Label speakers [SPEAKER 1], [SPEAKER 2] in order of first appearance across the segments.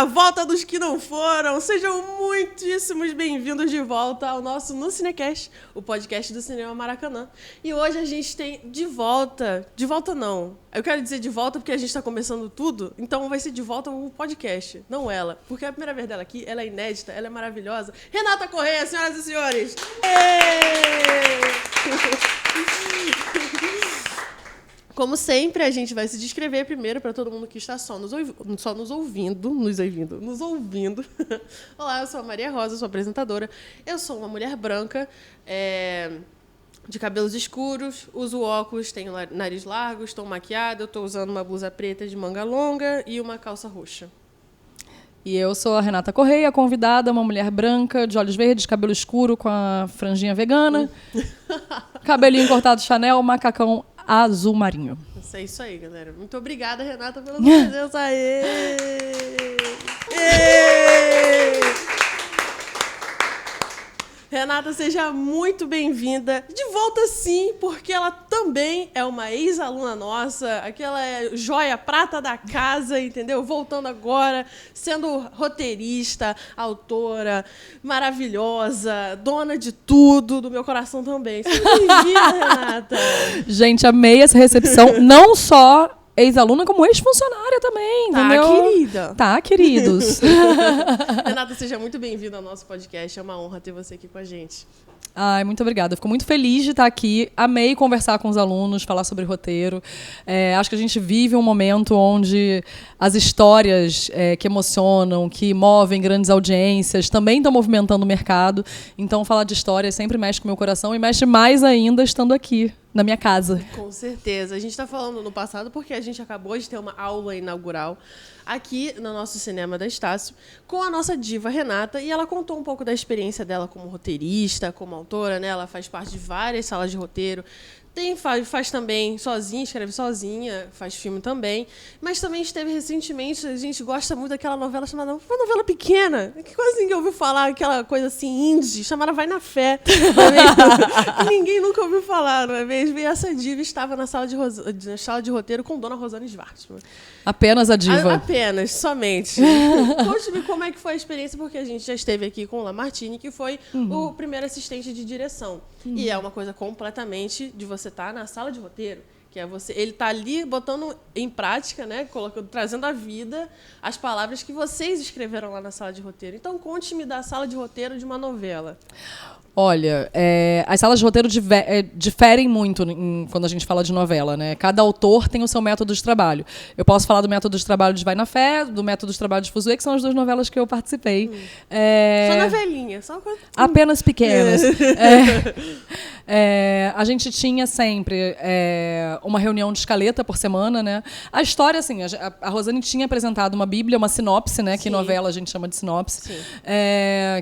[SPEAKER 1] a volta dos que não foram. Sejam muitíssimos bem-vindos de volta ao nosso No Cinecast, o podcast do Cinema Maracanã. E hoje a gente tem de volta não, eu quero dizer de volta porque a gente está começando tudo, então vai ser de volta o podcast, não ela. Porque é a primeira vez dela aqui, ela é inédita, ela é maravilhosa. Renata Correia, senhoras e senhores! Como sempre, a gente vai se descrever primeiro para todo mundo que está só nos ouvindo. Olá, eu sou a Maria Rosa, sou apresentadora. Eu sou uma mulher branca, de cabelos escuros, uso óculos, tenho nariz largo, estou maquiada, eu estou usando uma blusa preta de manga longa e uma calça roxa.
[SPEAKER 2] E eu sou a Renata Correia, convidada, uma mulher branca, de olhos verdes, cabelo escuro, com a franjinha vegana, cabelinho cortado Chanel, macacão azul marinho.
[SPEAKER 1] É isso aí, galera. Muito obrigada, Renata, pela sua presença. Renata, seja muito bem-vinda. De volta, sim, porque ela também é uma ex-aluna nossa, aquela joia prata da casa, entendeu? Voltando agora, sendo roteirista, autora, maravilhosa, dona de tudo, do meu coração também. Seja bem-vinda, Renata.
[SPEAKER 2] Gente, amei essa recepção. Não só ex-aluna, como ex-funcionária também, entendeu?
[SPEAKER 1] Tá, querida.
[SPEAKER 2] Tá, queridos.
[SPEAKER 1] Renata, seja muito bem-vinda ao nosso podcast. É uma honra ter você aqui com a gente.
[SPEAKER 2] Ai, muito obrigada. Fico muito feliz de estar aqui. Amei conversar com os alunos, falar sobre roteiro. Acho que a gente vive um momento onde as histórias que emocionam, que movem grandes audiências, também estão movimentando o mercado. Então, falar de história sempre mexe com o meu coração e mexe mais ainda estando aqui, na minha casa.
[SPEAKER 1] Com certeza. A gente está falando no passado porque a gente acabou de ter uma aula inaugural aqui no nosso Cinema da Estácio com a nossa diva Renata, e ela contou um pouco da experiência dela como roteirista, como autora, né? Ela faz parte de várias salas de roteiro. Faz também sozinha, escreve sozinha, faz filme também. Mas também esteve recentemente, a gente gosta muito daquela novela chamada... Uma novela pequena, que quase ninguém ouviu falar, aquela coisa assim, indie, chamada Vai na Fé. Não é mesmo? Que ninguém nunca ouviu falar, não é mesmo? E essa diva estava na sala de roteiro com Dona Rosana Schwartzman.
[SPEAKER 2] Apenas a diva.
[SPEAKER 1] Apenas, somente. Conte-me como é que foi a experiência, porque a gente já esteve aqui com o Lamartine, que foi o primeiro assistente de direção. E é uma coisa completamente de você estar na sala de roteiro, que é você, ele está ali botando em prática, né, trazendo à vida as palavras que vocês escreveram lá na sala de roteiro. Então, conte-me da sala de roteiro de uma novela.
[SPEAKER 2] Olha, as salas de roteiro diferem muito quando a gente fala de novela, né? Cada autor tem o seu método de trabalho. Eu posso falar do método de trabalho de Vai na Fé, do método de trabalho de Fuzue, que são as duas novelas que eu participei.
[SPEAKER 1] Só novelinha, só uma coisa...
[SPEAKER 2] Apenas pequenas. A gente tinha sempre uma reunião de escaleta por semana, né? A história, assim, a Rosane tinha apresentado uma bíblia, uma sinopse, né? Que novela a gente chama de sinopse,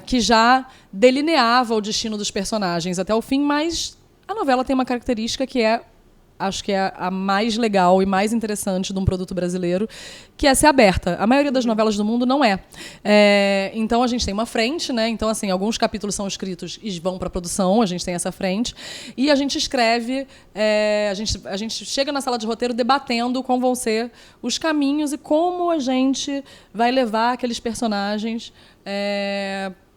[SPEAKER 2] que já delineava o destino dos personagens até o fim, mas a novela tem uma característica que acho que é a mais legal e mais interessante de um produto brasileiro, que é ser aberta. A maioria das novelas do mundo não é. Então, a gente tem uma frente, né? Então, assim, alguns capítulos são escritos e vão para a produção, a gente tem essa frente, e a gente escreve, a gente chega na sala de roteiro debatendo como vão ser os caminhos e como a gente vai levar aqueles personagens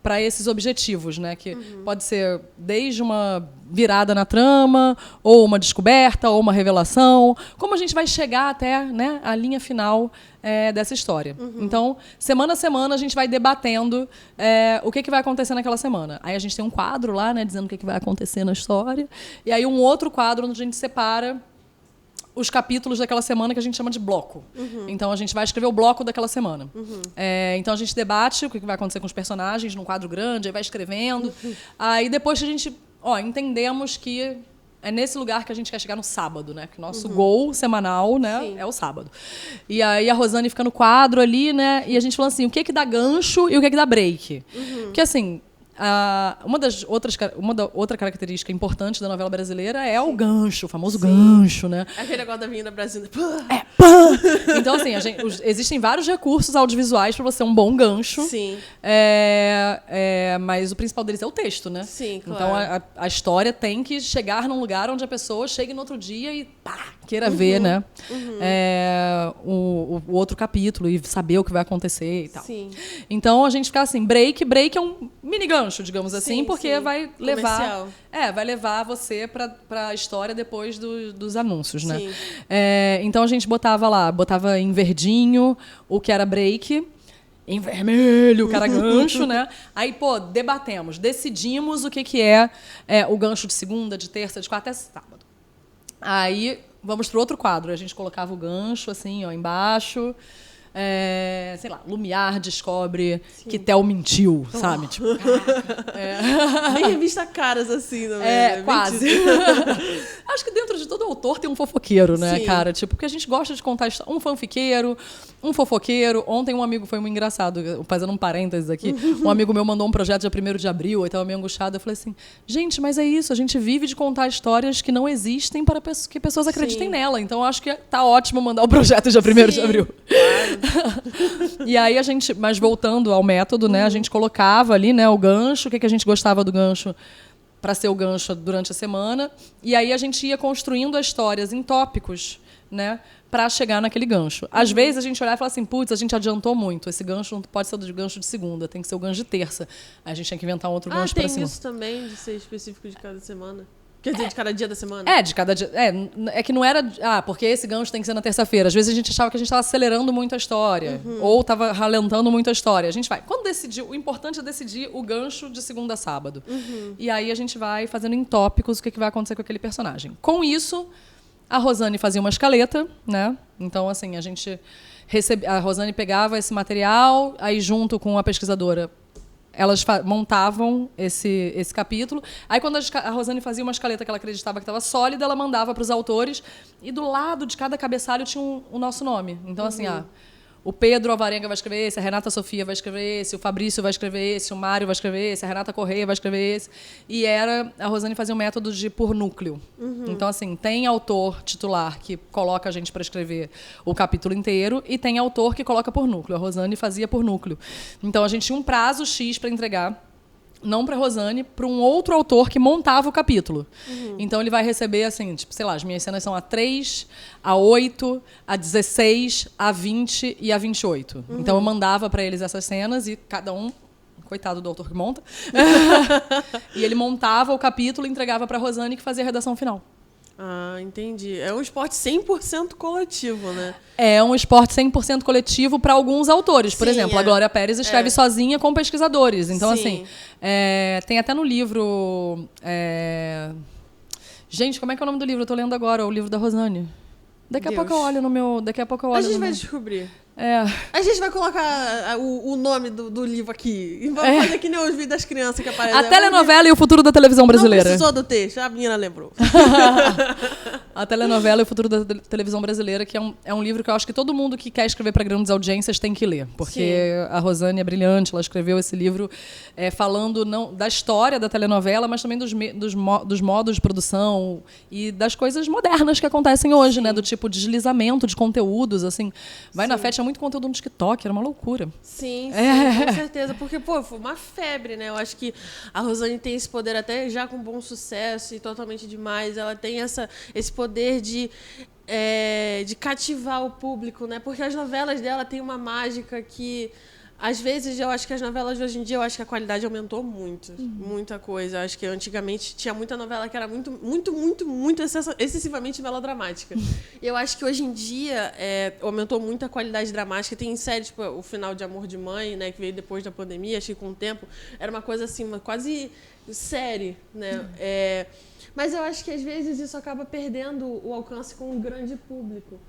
[SPEAKER 2] para esses objetivos, né? Que pode ser desde uma virada na trama, ou uma descoberta, ou uma revelação. Como a gente vai chegar até, né, a linha final dessa história. Então, semana a semana, a gente vai debatendo o que vai acontecer naquela semana. Aí a gente tem um quadro lá, né, dizendo o que vai acontecer na história. E aí um outro quadro onde a gente separa os capítulos daquela semana, que a gente chama de bloco. Então, a gente vai escrever o bloco daquela semana. Então, a gente debate o que vai acontecer com os personagens num quadro grande, aí vai escrevendo. Aí, depois que a gente entendemos que é nesse lugar que a gente quer chegar no sábado, né? Que o nosso gol semanal, né, é o sábado. E aí, a Rosane fica no quadro ali, né? E a gente fala assim, o que dá gancho e o que dá break. Porque, assim... Uma outra característica importante da novela brasileira é o gancho, o famoso gancho, né?
[SPEAKER 1] Aquele negócio da Avenida Brasil.
[SPEAKER 2] Então, assim, existem vários recursos audiovisuais para você ter um bom gancho.
[SPEAKER 1] Sim.
[SPEAKER 2] Mas o principal deles é o texto, né?
[SPEAKER 1] Sim, claro.
[SPEAKER 2] Então, a história tem que chegar num lugar onde a pessoa chegue no outro dia e pá, queira ver, né? O outro capítulo e saber o que vai acontecer e tal.
[SPEAKER 1] Sim.
[SPEAKER 2] Então a gente fica assim, break é um mini gancho, digamos assim, porque
[SPEAKER 1] sim.
[SPEAKER 2] vai levar.
[SPEAKER 1] Comercial.
[SPEAKER 2] Vai levar você para a história depois dos anúncios, né?
[SPEAKER 1] Sim.
[SPEAKER 2] Então a gente botava em verdinho o que era break. Em vermelho, o que era gancho, né? Aí, decidimos o que é o gancho de segunda, de terça, de quarta até sábado. Aí, vamos para o outro quadro. A gente colocava o gancho, assim, ó, embaixo. Sei lá, Lumiar descobre que Theo mentiu, sabe? Tipo,
[SPEAKER 1] Bem revista Caras, assim, também.
[SPEAKER 2] Quase. Acho que dentro de todo autor tem um fofoqueiro, né, cara? Tipo, porque a gente gosta de contar um fanfiqueiro, um fofoqueiro. Ontem um amigo, foi muito engraçado, fazendo um parênteses aqui, um amigo meu mandou um projeto dia 1º de abril, eu estava meio angustiada, eu falei assim, gente, mas é isso, a gente vive de contar histórias que não existem para que pessoas acreditem nela. Então, acho que tá ótimo mandar o projeto dia 1º de abril.
[SPEAKER 1] Claro.
[SPEAKER 2] E aí mas voltando ao método, né, a gente colocava ali, né, o gancho, o que a gente gostava do gancho para ser o gancho durante a semana, e aí a gente ia construindo as histórias em tópicos, né, para chegar naquele gancho. Às vezes a gente olhava e falava assim, putz, a gente adiantou muito, esse gancho não pode ser o gancho de segunda, tem que ser o gancho de terça. Aí a gente tinha que inventar um outro gancho para cima.
[SPEAKER 1] Tem isso também, de ser específico de cada semana? Quer dizer, de cada dia da semana?
[SPEAKER 2] De cada dia. É que não era... porque esse gancho tem que ser na terça-feira. Às vezes a gente achava que a gente estava acelerando muito a história. Ou estava ralentando muito a história. A gente vai... Quando decidir... O importante é decidir o gancho de segunda a sábado. E aí a gente vai fazendo em tópicos o que vai acontecer com aquele personagem. Com isso, a Rosane fazia uma escaleta, né? Então, assim, a Rosane pegava esse material, aí junto com a pesquisadora... Elas montavam esse capítulo. Aí, quando a Rosane fazia uma escaleta que ela acreditava que estava sólida, ela mandava para os autores. E do lado de cada cabeçalho tinha o nosso nome. Então, assim, o Pedro Alvarenga vai escrever esse, a Renata Sofia vai escrever esse, o Fabrício vai escrever esse, o Mário vai escrever esse, a Renata Correia vai escrever esse. E a Rosane fazia um método de por núcleo. Então, assim, tem autor titular que coloca a gente para escrever o capítulo inteiro e tem autor que coloca por núcleo. A Rosane fazia por núcleo. Então, a gente tinha um prazo X para entregar, não para a Rosane, para um outro autor que montava o capítulo. Então, ele vai receber, assim, tipo, sei lá, as minhas cenas são a 3, a 8, a 16, a 20 e a 28. Então, eu mandava para eles essas cenas e cada um... Coitado do autor que monta. E ele montava o capítulo e entregava para a Rosane, que fazia a redação final.
[SPEAKER 1] Ah, entendi. É um esporte 100% coletivo, né?
[SPEAKER 2] É um esporte 100% coletivo para alguns autores. Por exemplo, a Glória Pérez escreve sozinha com pesquisadores. Então, assim, tem até no livro... Gente, como é que é o nome do livro? Eu tô lendo agora, o livro da Rosane. Daqui a pouco eu olho no meu... A
[SPEAKER 1] gente vai descobrir. A gente vai colocar o nome do livro aqui. E vamos fazer que nem os vídeos das crianças que aparecem.
[SPEAKER 2] A telenovela e o futuro da televisão brasileira.
[SPEAKER 1] Não precisou do texto, a menina lembrou.
[SPEAKER 2] A telenovela e o futuro da televisão brasileira, que é um livro que eu acho que todo mundo que quer escrever para grandes audiências tem que ler. Porque a Rosane é brilhante, ela escreveu esse livro falando não da história da telenovela, mas também dos modos de produção e das coisas modernas que acontecem hoje, né? Do tipo deslizamento de conteúdos, assim. Vai na festa, muito conteúdo no TikTok, era uma loucura.
[SPEAKER 1] Sim, com certeza. Porque, foi uma febre, né? Eu acho que a Rosane tem esse poder, até já com bom sucesso e totalmente demais. Ela tem esse poder de cativar o público, né? Porque as novelas dela têm uma mágica que... Às vezes, eu acho que as novelas de hoje em dia, eu acho que a qualidade aumentou muito. Muita coisa. Eu acho que antigamente tinha muita novela que era muito excessivamente melodramática. E eu acho que hoje em dia aumentou muito a qualidade dramática. Tem série, tipo, o final de Amor de Mãe, né, que veio depois da pandemia, acho que com o tempo, era uma coisa assim, quase série, né? Mas eu acho que às vezes isso acaba perdendo o alcance com um grande público.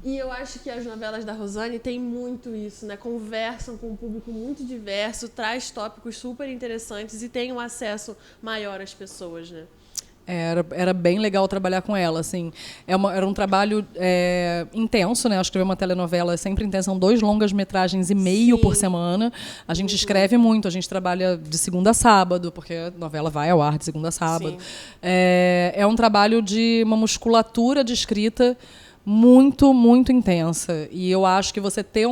[SPEAKER 1] E eu acho que as novelas da Rosane têm muito isso, né? Conversam com um público muito diverso, traz tópicos super interessantes e tem um acesso maior às pessoas, né?
[SPEAKER 2] Era bem legal trabalhar com ela, assim. Era um trabalho intenso, né? Eu escrever uma telenovela é sempre intenso, são 2 longas-metragens e meio por semana. A gente escreve muito, a gente trabalha de segunda a sábado, porque a novela vai ao ar de segunda a sábado. É um trabalho de uma musculatura de escrita muito, muito intensa. E eu acho que você ter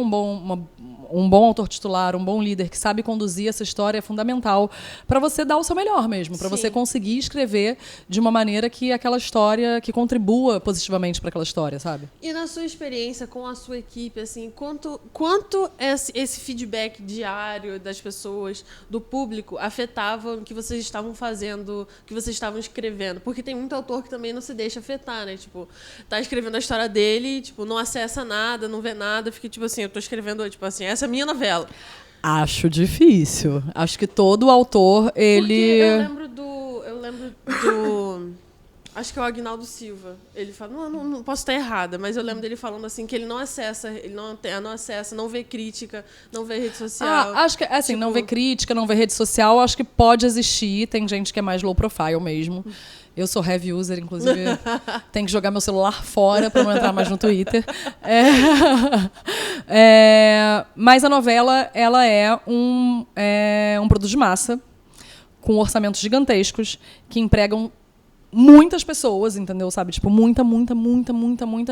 [SPEAKER 2] um bom autor titular, um bom líder que sabe conduzir essa história é fundamental para você dar o seu melhor mesmo, para você conseguir escrever de uma maneira que aquela história, que contribua positivamente para aquela história, sabe?
[SPEAKER 1] E na sua experiência com a sua equipe, assim, quanto esse feedback diário das pessoas, do público, afetava o que vocês estavam fazendo, o que vocês estavam escrevendo? Porque tem muito autor que também não se deixa afetar, né? Tipo, tá escrevendo a história dele, tipo, não acessa nada, não vê nada, fica tipo assim, eu tô escrevendo, tipo assim, essa é a minha novela.
[SPEAKER 2] Acho difícil. Acho que todo autor, ele...
[SPEAKER 1] Porque eu lembro do acho que é o Agnaldo Silva. Ele fala, não posso estar errada, mas eu lembro dele falando assim que ele não acessa, não vê crítica, não vê rede social.
[SPEAKER 2] Acho que assim, tipo... não vê crítica, não vê rede social, acho que pode existir, tem gente que é mais low profile mesmo. Eu sou heavy user, inclusive, tenho que jogar meu celular fora para não entrar mais no Twitter. Mas a novela, ela é um produto de massa, com orçamentos gigantescos, que empregam muitas pessoas, entendeu? Sabe? Tipo, muita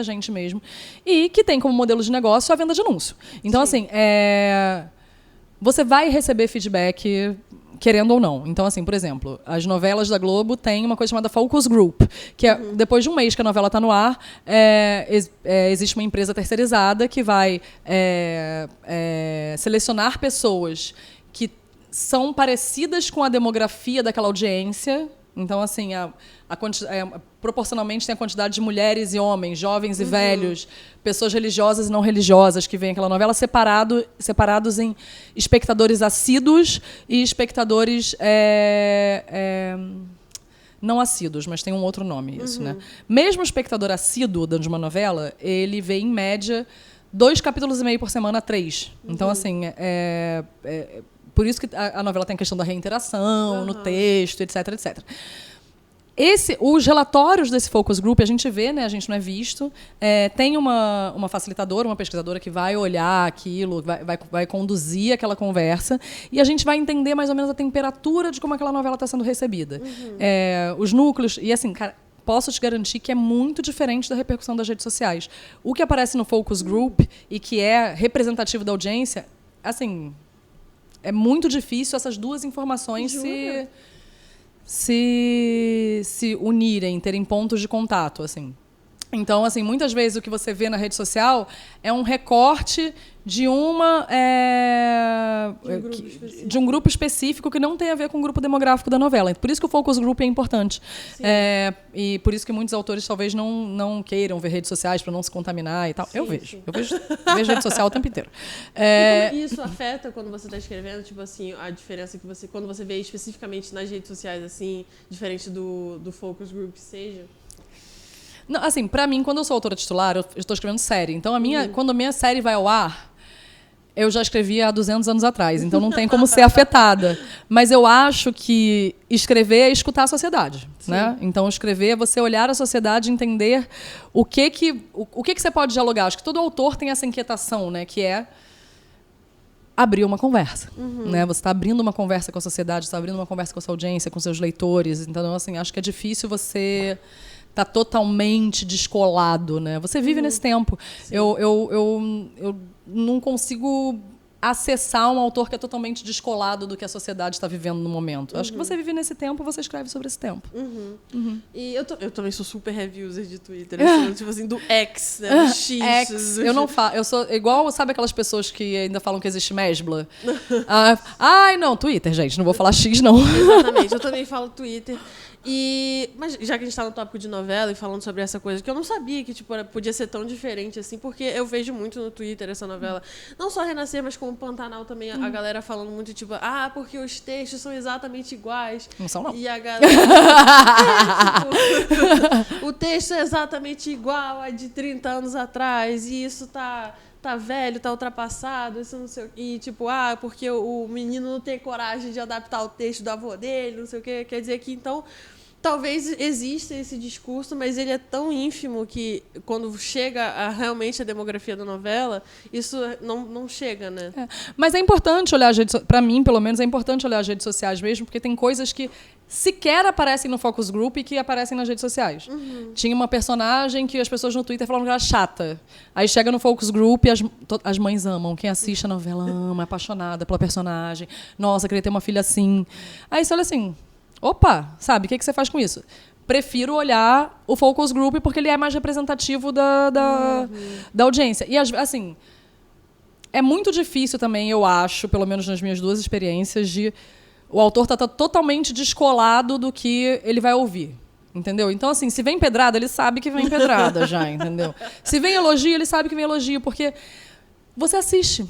[SPEAKER 2] gente mesmo. E que tem como modelo de negócio a venda de anúncio. Então, assim, você vai receber feedback querendo ou não. Então, assim, por exemplo, as novelas da Globo têm uma coisa chamada Focus Group, que é, depois de um mês que a novela está no ar, existe uma empresa terceirizada que vai selecionar pessoas que são parecidas com a demografia daquela audiência. Então, assim, proporcionalmente tem a quantidade de mulheres e homens, jovens e velhos, pessoas religiosas e não religiosas que veem aquela novela separados em espectadores assíduos e espectadores não assíduos, mas tem um outro nome isso, né? Mesmo o espectador assíduo de uma novela, ele vê, em média, 2,5 capítulos por semana, 3. Então, assim, por isso que a novela tem a questão da reinteração no texto, etc, etc. Os relatórios desse focus group, a gente vê, né, a gente não é visto. Tem uma facilitadora, uma pesquisadora que vai olhar aquilo, vai conduzir aquela conversa, e a gente vai entender mais ou menos a temperatura de como aquela novela está sendo recebida. Os núcleos, e assim, cara, posso te garantir que é muito diferente da repercussão das redes sociais. O que aparece no focus group e que é representativo da audiência, assim... É muito difícil essas duas informações se unirem, terem pontos de contato, assim. Então, assim, muitas vezes o que você vê na rede social é um recorte de um grupo específico que não tem a ver com o grupo demográfico da novela. Por isso que o focus group é importante. E por isso que muitos autores talvez não queiram ver redes sociais para não se contaminar e tal. Eu vejo rede social o tempo inteiro.
[SPEAKER 1] E como isso afeta quando você está escrevendo, tipo assim, a diferença que você, quando você vê especificamente nas redes sociais, assim, diferente do focus group, seja...
[SPEAKER 2] Não, assim, pra mim, quando eu sou autora titular, eu estou escrevendo série. Então, quando a minha série vai ao ar, eu já escrevi há 200 anos atrás. Então, não tem como ser afetada. Mas eu acho que escrever é escutar a sociedade. Né? Então, escrever é você olhar a sociedade e entender o que você pode dialogar. Acho que todo autor tem essa inquietação, né? Que é abrir uma conversa. Né? Você está abrindo uma conversa com a sociedade, está abrindo uma conversa com a sua audiência, com seus leitores. Então, assim, acho que é difícil você... Está totalmente descolado, né? Você vive nesse tempo. Eu não consigo acessar um autor que é totalmente descolado do que a sociedade está vivendo no momento. Acho que você vive nesse tempo, você escreve sobre esse tempo.
[SPEAKER 1] E eu também sou super heavy user de Twitter, assim, tipo assim, do X, né? Do X.
[SPEAKER 2] Eu não falo. Eu sou igual, sabe aquelas pessoas que ainda falam que existe Mesbla? Não, Twitter, gente, não vou falar X, não.
[SPEAKER 1] Exatamente, eu também falo Twitter. Mas já que a gente está no tópico de novela e falando sobre essa coisa, que eu não sabia que tipo, podia ser tão diferente assim, porque eu vejo muito no Twitter essa novela. Não só Renascer, mas como Pantanal também, a galera falando muito, tipo, porque os textos são exatamente iguais.
[SPEAKER 2] Não são, não.
[SPEAKER 1] E a galera... o texto é exatamente igual a de 30 anos atrás, e isso tá velho, tá ultrapassado, isso não sei o quê. E tipo, porque o menino não tem coragem de adaptar o texto do avô dele, não sei o quê. Quer dizer que, então, talvez exista esse discurso, mas ele é tão ínfimo que, quando chega realmente a demografia da novela, isso não chega, né?
[SPEAKER 2] Mas é importante olhar as redes sociais, para mim, pelo menos, é importante olhar as redes sociais mesmo, porque tem coisas que sequer aparecem no focus group e que aparecem nas redes sociais. Tinha uma personagem que as pessoas no Twitter falavam que era chata. Aí chega no focus group e as mães amam. Quem assiste a novela ama, é apaixonada pela personagem. Nossa, queria ter uma filha assim. Aí você olha assim, opa, sabe, o que você faz com isso? Prefiro olhar o focus group porque ele é mais representativo da audiência. E, assim, é muito difícil também, eu acho, pelo menos nas minhas 2 experiências, de o autor tá totalmente descolado do que ele vai ouvir, entendeu? Então, assim, se vem pedrada, ele sabe que vem pedrada já, entendeu? Se vem elogio, ele sabe que vem elogio, porque você assiste.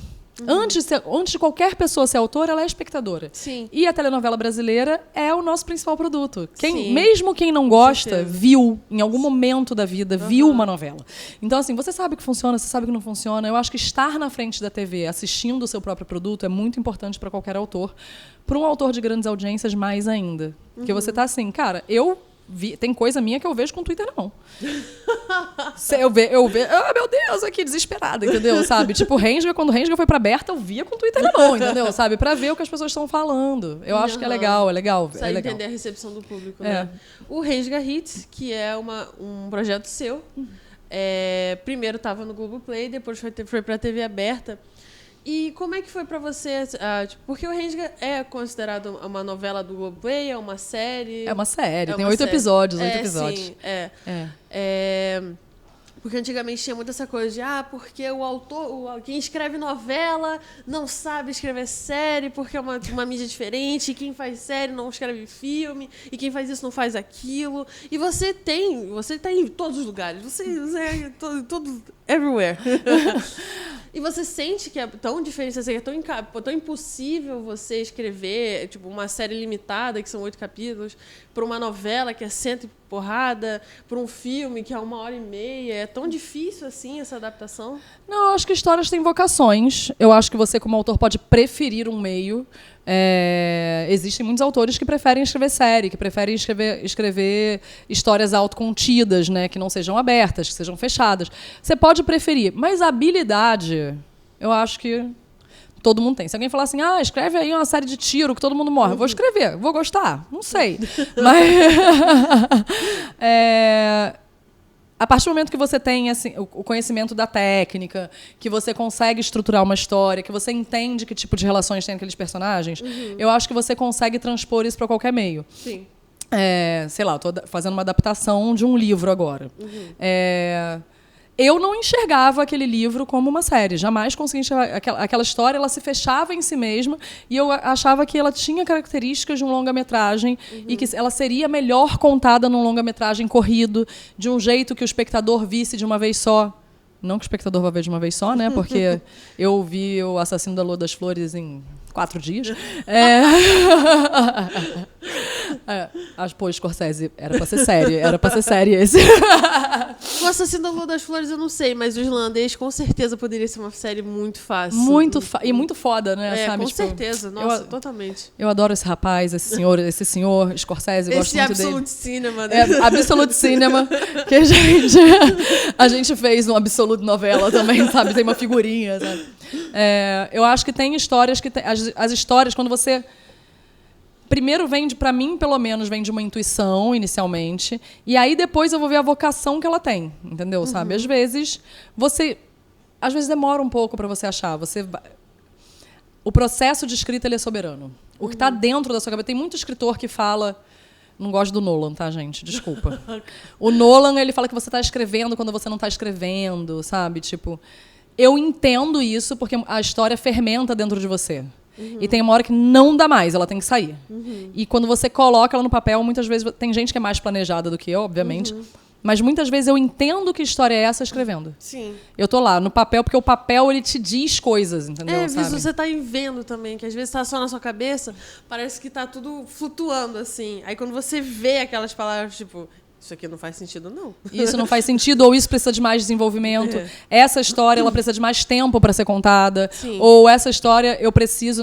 [SPEAKER 2] Antes de qualquer pessoa ser autora, ela é espectadora.
[SPEAKER 1] Sim.
[SPEAKER 2] E a telenovela brasileira é o nosso principal produto. Mesmo quem não gosta, viu, em algum momento da vida, viu uma novela. Então, assim, você sabe que funciona, você sabe que não funciona. Eu acho que estar na frente da TV, assistindo o seu próprio produto, é muito importante para qualquer autor. Para um autor de grandes audiências, mais ainda. Porque você tá assim, cara, tem coisa minha que eu vejo com o Twitter na mão. Eu vejo, meu Deus, aqui, desesperada, entendeu? Sabe? Tipo, quando o Rensga foi pra Berta, eu via com o Twitter na mão, entendeu? Sabe? Pra ver o que as pessoas estão falando. Eu acho que é legal.
[SPEAKER 1] Precisa entender a recepção do público, né? O Rensga Hits, que é um projeto seu, primeiro estava no Globoplay, depois foi pra TV aberta. E como é que foi pra você? Porque o Rensga é considerado uma novela do Globoplay, é uma série?
[SPEAKER 2] É uma série, tem 8 episódios.
[SPEAKER 1] Sim, porque antigamente tinha muito essa coisa de porque o autor, quem escreve novela não sabe escrever série porque é uma mídia diferente, e quem faz série não escreve filme, e quem faz isso não faz aquilo. E você tá em todos os lugares, você é todo everywhere. E você sente que é tão diferente, assim, é tão impossível você escrever tipo, uma série limitada, que são 8 capítulos, para uma novela que é 100 e porrada, para um filme que é 1h30. É tão difícil assim essa adaptação?
[SPEAKER 2] Não, eu acho que histórias têm vocações. Eu acho que você, como autor, pode preferir um meio. Existem muitos autores que preferem escrever série, que preferem escrever histórias autocontidas, né, que não sejam abertas, que sejam fechadas. Você pode preferir, mas a habilidade, eu acho que todo mundo tem. Se alguém falar assim, escreve aí uma série de tiro que todo mundo morre, eu vou escrever, vou gostar, não sei. Mas a partir do momento que você tem assim, o conhecimento da técnica, que você consegue estruturar uma história, que você entende que tipo de relações tem aqueles personagens, eu acho que você consegue transpor isso para qualquer meio.
[SPEAKER 1] Sim.
[SPEAKER 2] Sei lá, estou fazendo uma adaptação de um livro agora. Eu não enxergava aquele livro como uma série. Jamais consegui enxergar. Aquela história, ela se fechava em si mesma e eu achava que ela tinha características de um longa-metragem e que ela seria melhor contada num longa-metragem corrido, de um jeito que o espectador visse de uma vez só. Não que o espectador vá ver de uma vez só, né? Porque eu vi o Assassino da Lua das Flores em 4 dias. Pô, Scorsese, era pra ser série esse.
[SPEAKER 1] O Assassino da Lua das Flores eu não sei, mas o Irlandês com certeza poderia ser uma série muito fácil.
[SPEAKER 2] E muito foda, né? Sabe?
[SPEAKER 1] Com certeza, nossa, totalmente.
[SPEAKER 2] Eu adoro esse rapaz, esse senhor Scorsese, gosto muito dele.
[SPEAKER 1] Absolute Cinema, né?
[SPEAKER 2] Absolute Cinema, que a gente fez um Absolute novela também, sabe? Tem uma figurinha, sabe? Eu acho que tem histórias que... As histórias, quando você... Primeiro pra mim, pelo menos, vem de uma intuição, inicialmente. E aí, depois, eu vou ver a vocação que ela tem. Entendeu? Sabe? Às vezes demora um pouco para você achar. O processo de escrita, ele é soberano. O que está dentro da sua cabeça... Tem muito escritor que fala... Não gosto do Nolan, tá, gente? Desculpa. O Nolan, ele fala que você está escrevendo quando você não está escrevendo, sabe? Tipo... Eu entendo isso porque a história fermenta dentro de você. E tem uma hora que não dá mais, ela tem que sair. E quando você coloca ela no papel, muitas vezes... Tem gente que é mais planejada do que eu, obviamente. Mas muitas vezes eu entendo que história é essa escrevendo.
[SPEAKER 1] Sim.
[SPEAKER 2] Eu tô lá no papel, porque o papel, ele te diz coisas, entendeu?
[SPEAKER 1] Às vezes você tá vendo também, que às vezes tá só na sua cabeça, parece que tá tudo flutuando, assim. Aí quando você vê aquelas palavras, tipo... Isso aqui não faz sentido, não.
[SPEAKER 2] Isso não faz sentido, ou isso precisa de mais desenvolvimento. Essa história, ela precisa de mais tempo para ser contada.
[SPEAKER 1] Sim.
[SPEAKER 2] Ou essa história,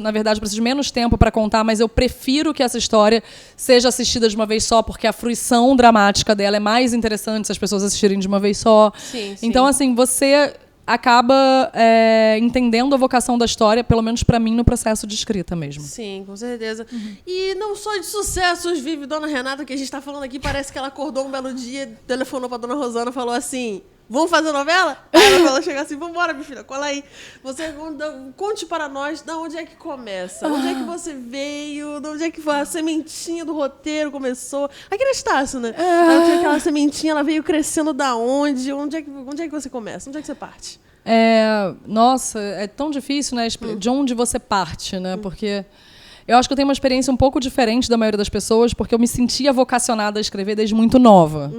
[SPEAKER 2] na verdade, eu preciso de menos tempo para contar, mas eu prefiro que essa história seja assistida de uma vez só, porque a fruição dramática dela é mais interessante se as pessoas assistirem de uma vez só.
[SPEAKER 1] Sim,
[SPEAKER 2] então, assim, acaba entendendo a vocação da história, pelo menos para mim, no processo de escrita mesmo.
[SPEAKER 1] Sim, com certeza. E não só de sucessos vive Dona Renata, que a gente está falando aqui, parece que ela acordou um belo dia, telefonou para Dona Rosana e falou assim: vamos fazer novela? Aí ela falou, chega assim, vambora, minha filha, cola aí. Você conte para nós de onde é que começa. Onde é que você veio, de onde é que foi a sementinha do roteiro começou. Aqui na Estácio, né? Ela tinha aquela sementinha, ela veio crescendo da onde? Onde é que você começa? Onde é que você parte?
[SPEAKER 2] Nossa, é tão difícil, né? De onde você parte, né? Porque eu acho que eu tenho uma experiência um pouco diferente da maioria das pessoas, porque eu me sentia vocacionada a escrever desde muito nova.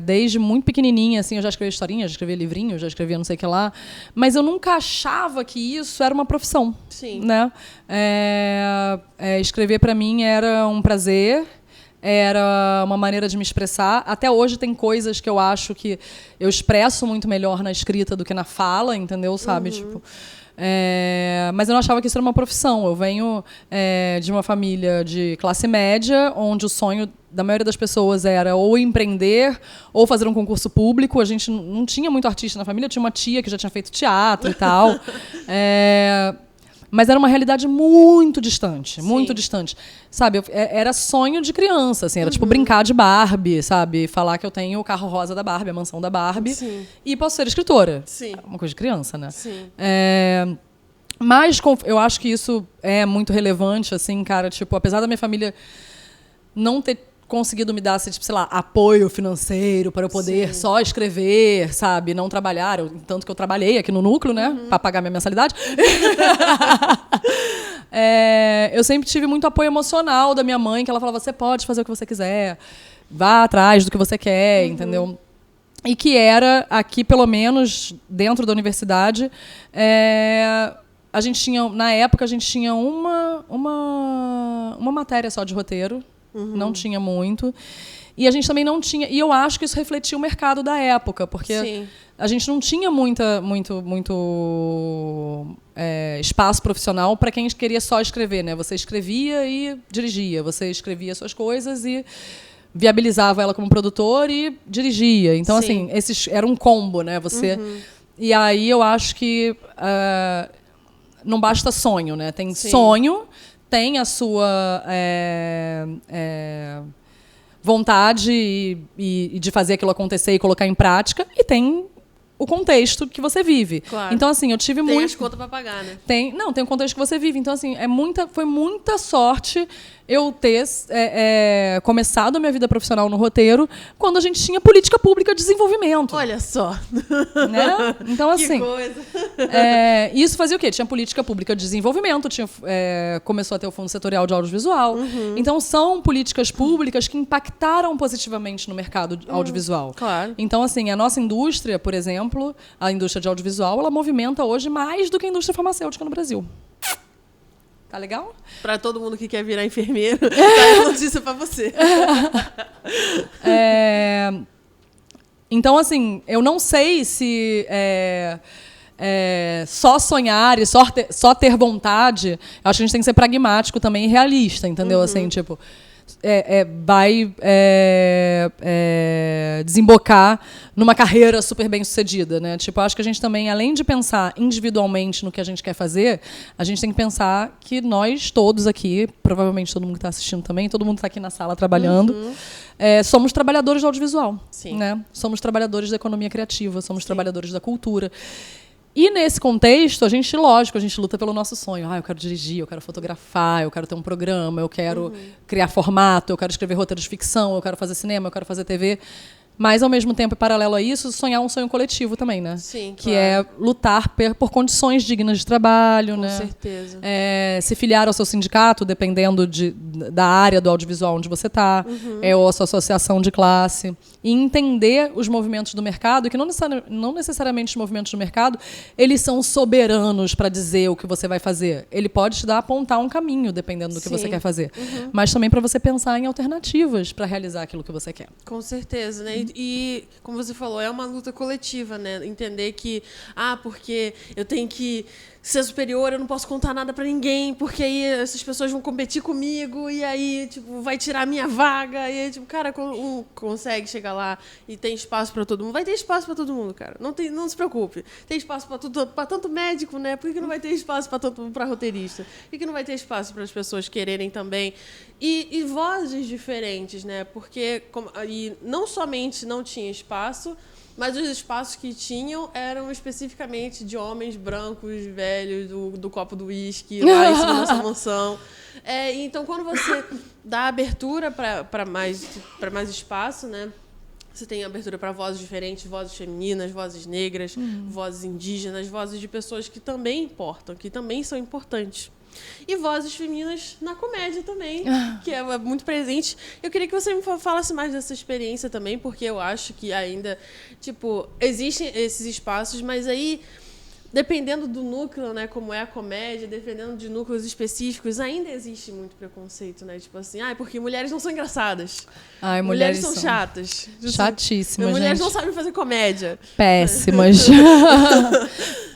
[SPEAKER 2] Desde muito pequenininha, assim, eu já escrevia historinha, já escrevia livrinho, já escrevia não sei o que lá. Mas eu nunca achava que isso era uma profissão.
[SPEAKER 1] Sim.
[SPEAKER 2] Né? Escrever, para mim, era um prazer. Era uma maneira de me expressar. Até hoje tem coisas que eu acho que eu expresso muito melhor na escrita do que na fala, entendeu? Sabe? Tipo, mas eu não achava que isso era uma profissão. Eu venho de uma família de classe média, onde o sonho da maioria das pessoas era ou empreender ou fazer um concurso público. A gente não tinha muito artista na família. Eu tinha uma tia que já tinha feito teatro e tal. Mas era uma realidade muito distante, muito distante. Sabe, era sonho de criança, assim, era tipo brincar de Barbie, sabe? Falar que eu tenho o carro rosa da Barbie, a mansão da Barbie.
[SPEAKER 1] Sim.
[SPEAKER 2] E posso ser escritora.
[SPEAKER 1] Sim.
[SPEAKER 2] Uma coisa de criança, né?
[SPEAKER 1] Sim.
[SPEAKER 2] Mas eu acho que isso é muito relevante, assim, cara. Tipo, apesar da minha família não ter conseguido me dar, tipo, sei lá, apoio financeiro para eu poder só escrever, sabe? Não trabalhar, tanto que eu trabalhei aqui no núcleo, né? Para pagar minha mensalidade. Eu sempre tive muito apoio emocional da minha mãe, que ela falava, você pode fazer o que você quiser, vá atrás do que você quer, entendeu? E que era, aqui, pelo menos, dentro da universidade, a gente tinha, na época, a gente tinha uma matéria só de roteiro. Não tinha muito. E a gente também não tinha... E eu acho que isso refletia o mercado da época, porque a gente não tinha muito espaço profissional para quem queria só escrever, né? Você escrevia e dirigia. Você escrevia suas coisas e viabilizava ela como produtor e dirigia. Então, assim, era um combo, né? Você... E aí eu acho que não basta sonho, né? Tem sonho... Tem a sua vontade e de fazer aquilo acontecer e colocar em prática, e tem o contexto que você vive.
[SPEAKER 1] Claro.
[SPEAKER 2] Então, assim, eu tive
[SPEAKER 1] Tem as contas para pagar, né?
[SPEAKER 2] Tem o contexto que você vive. Então, assim, foi muita sorte eu ter começado a minha vida profissional no roteiro quando a gente tinha política pública de desenvolvimento.
[SPEAKER 1] Olha só.
[SPEAKER 2] Né? Então, assim...
[SPEAKER 1] Que coisa.
[SPEAKER 2] Isso fazia o quê? Tinha política pública de desenvolvimento, começou a ter o Fundo Setorial de Audiovisual. Então, são políticas públicas que impactaram positivamente no mercado audiovisual.
[SPEAKER 1] Claro.
[SPEAKER 2] Então, assim, a nossa indústria, por exemplo, a indústria de audiovisual, ela movimenta hoje mais do que a indústria farmacêutica no Brasil. Tá legal?
[SPEAKER 1] Para todo mundo que quer virar enfermeiro, tá aí notícia para você.
[SPEAKER 2] Então, assim, eu não sei se só sonhar e só ter vontade. Acho que a gente tem que ser pragmático também e realista, entendeu? Assim, tipo, vai desembocar numa carreira super bem sucedida, né? Tipo, acho que a gente também, além de pensar individualmente no que a gente quer fazer, a gente tem que pensar que nós todos aqui, provavelmente todo mundo que está assistindo também, todo mundo está aqui na sala trabalhando, somos trabalhadores do audiovisual.
[SPEAKER 1] Sim.
[SPEAKER 2] Né? Somos trabalhadores da economia criativa, somos trabalhadores da cultura. E nesse contexto, a gente luta pelo nosso sonho. Eu quero dirigir, eu quero fotografar, eu quero ter um programa, eu quero criar formato, eu quero escrever roteiros de ficção, eu quero fazer cinema, eu quero fazer TV. Mas, ao mesmo tempo, e paralelo a isso, sonhar um sonho coletivo também, né?
[SPEAKER 1] Sim,
[SPEAKER 2] que é lutar por condições dignas de trabalho,
[SPEAKER 1] com
[SPEAKER 2] né?
[SPEAKER 1] certeza.
[SPEAKER 2] Se filiar ao seu sindicato, dependendo da área do audiovisual onde você está, ou a sua associação de classe. E entender os movimentos do mercado, que não necessariamente os movimentos do mercado, eles são soberanos para dizer o que você vai fazer. Ele pode te apontar um caminho, dependendo do que você quer fazer. Mas também para você pensar em alternativas para realizar aquilo que você quer.
[SPEAKER 1] Com certeza, né? E, como você falou, é uma luta coletiva, né? Entender que, porque eu tenho que ser superior, eu não posso contar nada pra ninguém, porque aí essas pessoas vão competir comigo, e aí, tipo, vai tirar a minha vaga, e aí, tipo, cara, um consegue chegar lá e tem espaço pra todo mundo. Vai ter espaço pra todo mundo, cara. Não se preocupe. Tem espaço pra tanto médico, né? Por que não vai ter espaço pra roteirista? Por que não vai ter espaço para as pessoas quererem também? E vozes diferentes, né? Porque e não somente não tinha espaço, mas os espaços que tinham eram especificamente de homens brancos, velhos, do copo do uísque, lá em cima dessa mansão. Então, quando você dá abertura para mais espaço, né? Você tem abertura para vozes diferentes, vozes femininas, vozes negras, vozes indígenas, vozes de pessoas que também importam, que também são importantes. E vozes femininas na comédia também, que é muito presente. Eu queria que você me falasse mais dessa experiência também, porque eu acho que ainda, tipo, existem esses espaços, mas aí, dependendo do núcleo, né, como é a comédia, dependendo de núcleos específicos, ainda existe muito preconceito, né? Tipo assim, porque mulheres não são engraçadas. Mulheres são chatas.
[SPEAKER 2] Chatíssimas,
[SPEAKER 1] mulheres
[SPEAKER 2] gente.
[SPEAKER 1] não sabem fazer comédia.
[SPEAKER 2] Péssimas.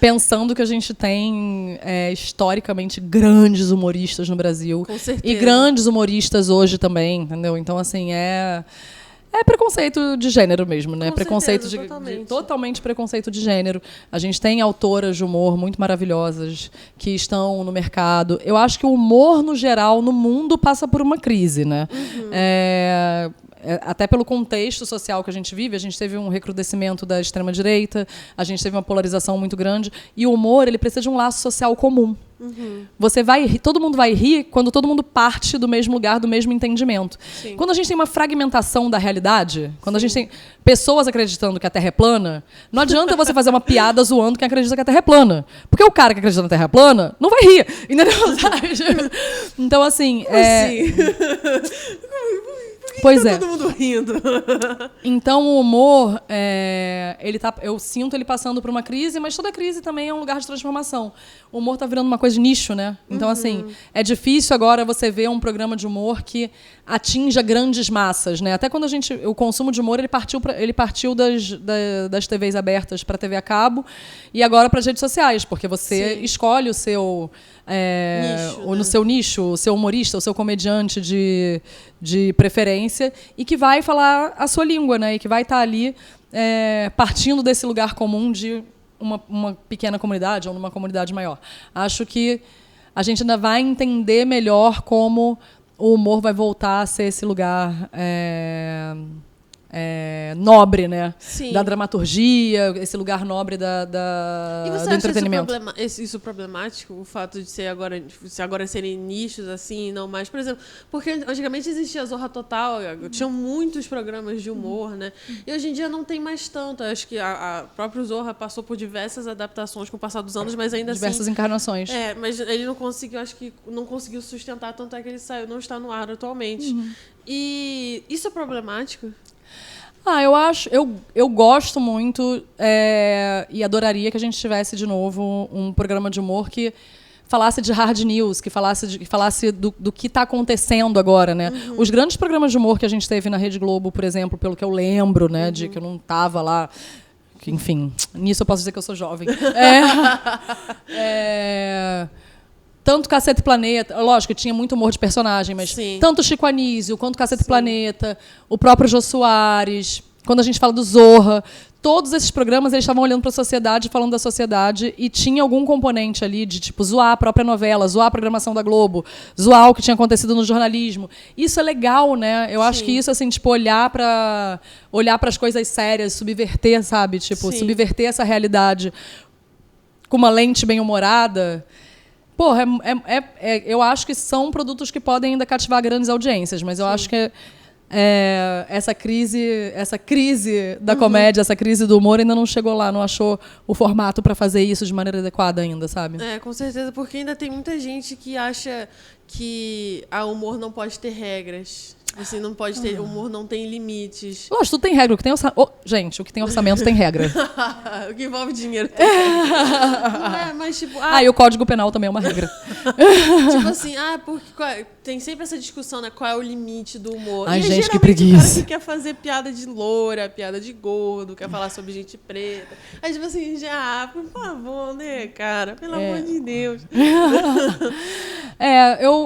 [SPEAKER 2] Pensando que a gente tem, historicamente, grandes humoristas no Brasil.
[SPEAKER 1] Com certeza.
[SPEAKER 2] E grandes humoristas hoje também, entendeu? Então, assim, é preconceito de gênero mesmo, né?
[SPEAKER 1] Com
[SPEAKER 2] preconceito
[SPEAKER 1] certeza,
[SPEAKER 2] totalmente preconceito de gênero. A gente tem autoras de humor muito maravilhosas que estão no mercado. Eu acho que o humor, no geral, no mundo, passa por uma crise, né? Até pelo contexto social que a gente vive, a gente teve um recrudescimento da extrema-direita, a gente teve uma polarização muito grande, e o humor, ele precisa de um laço social comum. Você vai rir, todo mundo vai rir quando todo mundo parte do mesmo lugar, do mesmo entendimento.
[SPEAKER 1] Sim.
[SPEAKER 2] Quando a gente tem uma fragmentação da realidade, quando a gente tem pessoas acreditando que a Terra é plana, não adianta você fazer uma piada zoando quem acredita que a Terra é plana. Porque o cara que acredita na Terra é plana não vai rir. Entendeu? Então, assim...
[SPEAKER 1] assim?
[SPEAKER 2] Pois é.
[SPEAKER 1] Todo mundo rindo.
[SPEAKER 2] Então, o humor, eu sinto ele passando por uma crise, mas toda crise também é um lugar de transformação. O humor está virando uma coisa de nicho, né? Então, assim, é difícil agora você ver um programa de humor que atinja grandes massas, né? Até quando o consumo de humor, ele partiu das TVs abertas para a TV a cabo e agora para as redes sociais, porque você escolhe o seu...
[SPEAKER 1] nicho,
[SPEAKER 2] no seu nicho, o seu humorista, o seu comediante de preferência, e que vai falar a sua língua, né? E que vai estar ali partindo desse lugar comum de uma pequena comunidade ou numa comunidade maior. Acho que a gente ainda vai entender melhor como o humor vai voltar a ser esse lugar nobre, né?
[SPEAKER 1] Sim.
[SPEAKER 2] Da dramaturgia, esse lugar nobre
[SPEAKER 1] E você
[SPEAKER 2] do
[SPEAKER 1] acha
[SPEAKER 2] entretenimento.
[SPEAKER 1] isso problemático? O fato de ser agora serem nichos assim e não mais? Por exemplo, porque antigamente existia a Zorra Total, tinham muitos programas de humor, né? E hoje em dia não tem mais tanto. Acho que a própria Zorra passou por diversas adaptações com o passar dos anos, mas ainda
[SPEAKER 2] Diversas
[SPEAKER 1] assim...
[SPEAKER 2] encarnações.
[SPEAKER 1] Mas ele não conseguiu, acho que não conseguiu sustentar, tanto é que ele saiu, não está no ar atualmente. E isso é problemático?
[SPEAKER 2] Eu gosto muito e adoraria que a gente tivesse de novo um programa de humor que falasse de hard news, que falasse do que está acontecendo agora, né? Os grandes programas de humor que a gente teve na Rede Globo, por exemplo, pelo que eu lembro, né, de que eu não estava lá, que, enfim, nisso eu posso dizer que eu sou jovem. Tanto Cacete Planeta, lógico, tinha muito humor de personagem, mas tanto Chico Anísio, quanto Cacete Planeta, o próprio Jô Soares, quando a gente fala do Zorra, todos esses programas eles estavam olhando para a sociedade, falando da sociedade, e tinha algum componente ali de tipo zoar a própria novela, zoar a programação da Globo, zoar o que tinha acontecido no jornalismo. Isso é legal, né? Eu acho que isso, assim, tipo, olhar para as coisas sérias, subverter, sabe? Tipo, subverter essa realidade com uma lente bem-humorada. Porra, eu acho que são produtos que podem ainda cativar grandes audiências, mas eu acho que essa crise da comédia, essa crise do humor ainda não chegou lá, não achou o formato para fazer isso de maneira adequada ainda, sabe?
[SPEAKER 1] Com certeza, porque ainda tem muita gente que acha que o humor não pode ter regras. Assim, não pode ter... O humor não tem limites.
[SPEAKER 2] Lógico, tudo tem regra. O que tem gente, o que tem orçamento tem regra.
[SPEAKER 1] O que envolve dinheiro tem regra. Não é, mas tipo...
[SPEAKER 2] E o Código Penal também é uma regra.
[SPEAKER 1] Tipo assim, porque tem sempre essa discussão, né? Qual é o limite do humor.
[SPEAKER 2] Ai,
[SPEAKER 1] e
[SPEAKER 2] gente, que
[SPEAKER 1] geralmente
[SPEAKER 2] preguiça.
[SPEAKER 1] o cara que quer fazer piada de loura, piada de gordo, quer falar sobre gente preta. Aí, tipo assim, por favor, né, cara? Pelo amor de Deus.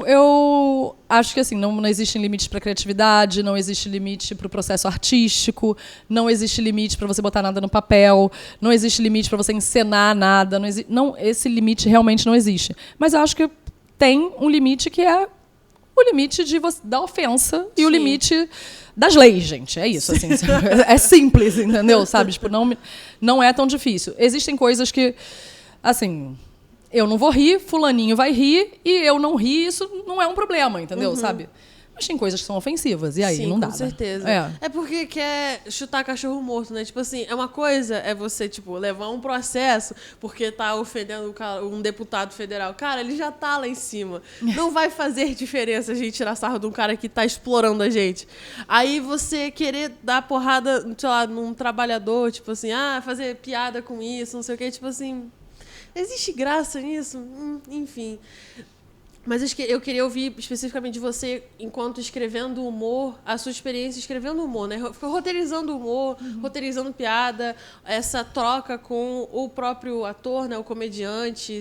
[SPEAKER 2] Eu acho que assim, não existem limites para criatividade, não existe limite para o processo artístico, não existe limite para você botar nada no papel, não existe limite para você encenar nada, esse limite realmente não existe. Mas eu acho que tem um limite que é o limite da ofensa e o limite das leis, gente. É isso, assim. É simples, entendeu? Sabe? Tipo, não é tão difícil. Existem coisas que, assim... Eu não vou rir, fulaninho vai rir, e eu não rir, isso não é um problema, entendeu? Sabe? Mas tem coisas que são ofensivas, e aí não dá.
[SPEAKER 1] Com certeza.
[SPEAKER 2] Né?
[SPEAKER 1] É porque quer chutar cachorro morto, né? Tipo assim, é uma coisa é você, tipo, levar um processo porque tá ofendendo um deputado federal. Cara, ele já tá lá em cima. Não vai fazer diferença a gente tirar sarro de um cara que tá explorando a gente. Aí você querer dar porrada, sei lá, num trabalhador, tipo assim, fazer piada com isso, não sei o quê, tipo assim... Existe graça nisso? Enfim. Mas eu queria ouvir especificamente de você, enquanto escrevendo humor, a sua experiência escrevendo humor, né? Roteirizando humor, roteirizando piada, essa troca com o próprio ator, né? O comediante.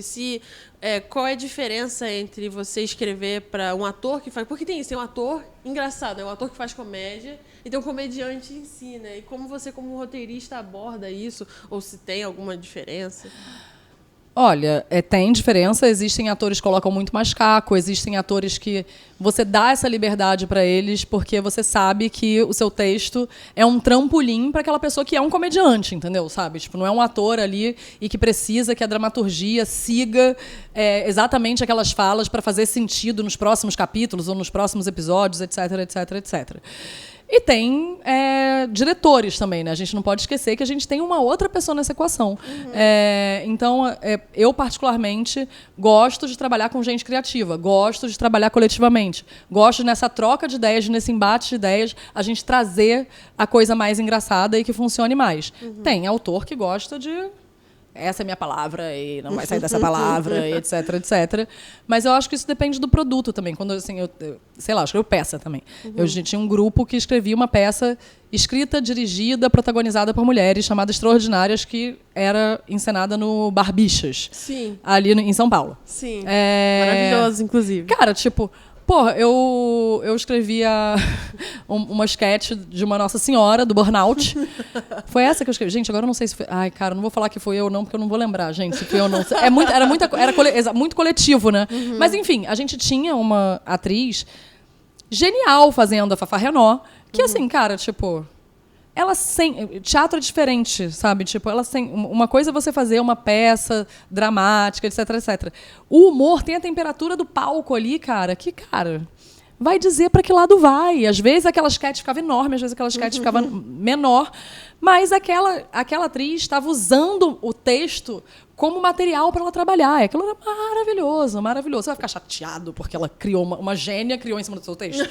[SPEAKER 1] Qual é a diferença entre você escrever para um ator que faz... Porque tem um ator engraçado, é um ator que faz comédia, e tem um comediante em si, né? E como você, como roteirista, aborda isso? Ou se tem alguma diferença?
[SPEAKER 2] Olha, tem diferença. Existem atores que colocam muito mais caco, existem atores que você dá essa liberdade para eles porque você sabe que o seu texto é um trampolim para aquela pessoa que é um comediante, entendeu? Sabe? Tipo, não é um ator ali e que precisa que a dramaturgia siga exatamente aquelas falas para fazer sentido nos próximos capítulos ou nos próximos episódios, etc, etc, etc. E tem diretores também, né? A gente não pode esquecer que a gente tem uma outra pessoa nessa equação. Então, eu particularmente gosto de trabalhar com gente criativa, gosto de trabalhar coletivamente, gosto nessa troca de ideias, nesse embate de ideias, a gente trazer a coisa mais engraçada e que funcione mais. Tem autor que gosta de... Essa é a minha palavra e não vai sair dessa palavra, etc, etc. Mas eu acho que isso depende do produto também. Quando assim, eu escrevo peça também. Eu tinha um grupo que escrevia uma peça escrita, dirigida, protagonizada por mulheres, chamada Extraordinárias, que era encenada no Barbixas, ali em São Paulo.
[SPEAKER 1] Sim, maravilhoso, inclusive.
[SPEAKER 2] Cara, tipo... Porra, eu escrevia uma sketch de uma Nossa Senhora, do Burnout. Foi essa que eu escrevi. Gente, agora eu não sei se foi... Ai, cara, não vou falar que foi eu não, porque eu não vou lembrar, gente, se foi eu ou não. Era muito coletivo, né? Mas, enfim, a gente tinha uma atriz genial fazendo a Fafá Renó, que, assim, cara, tipo... Teatro é diferente, sabe? Tipo, uma coisa é você fazer uma peça dramática, etc, etc. O humor tem a temperatura do palco ali, cara, vai dizer para que lado vai. Às vezes aquela sketch ficava enorme, às vezes aquela sketch ficava menor, mas aquela atriz estava usando o texto como material para ela trabalhar. Aquilo era maravilhoso, maravilhoso. Você vai ficar chateado porque ela criou uma gênia, criou em cima do seu texto?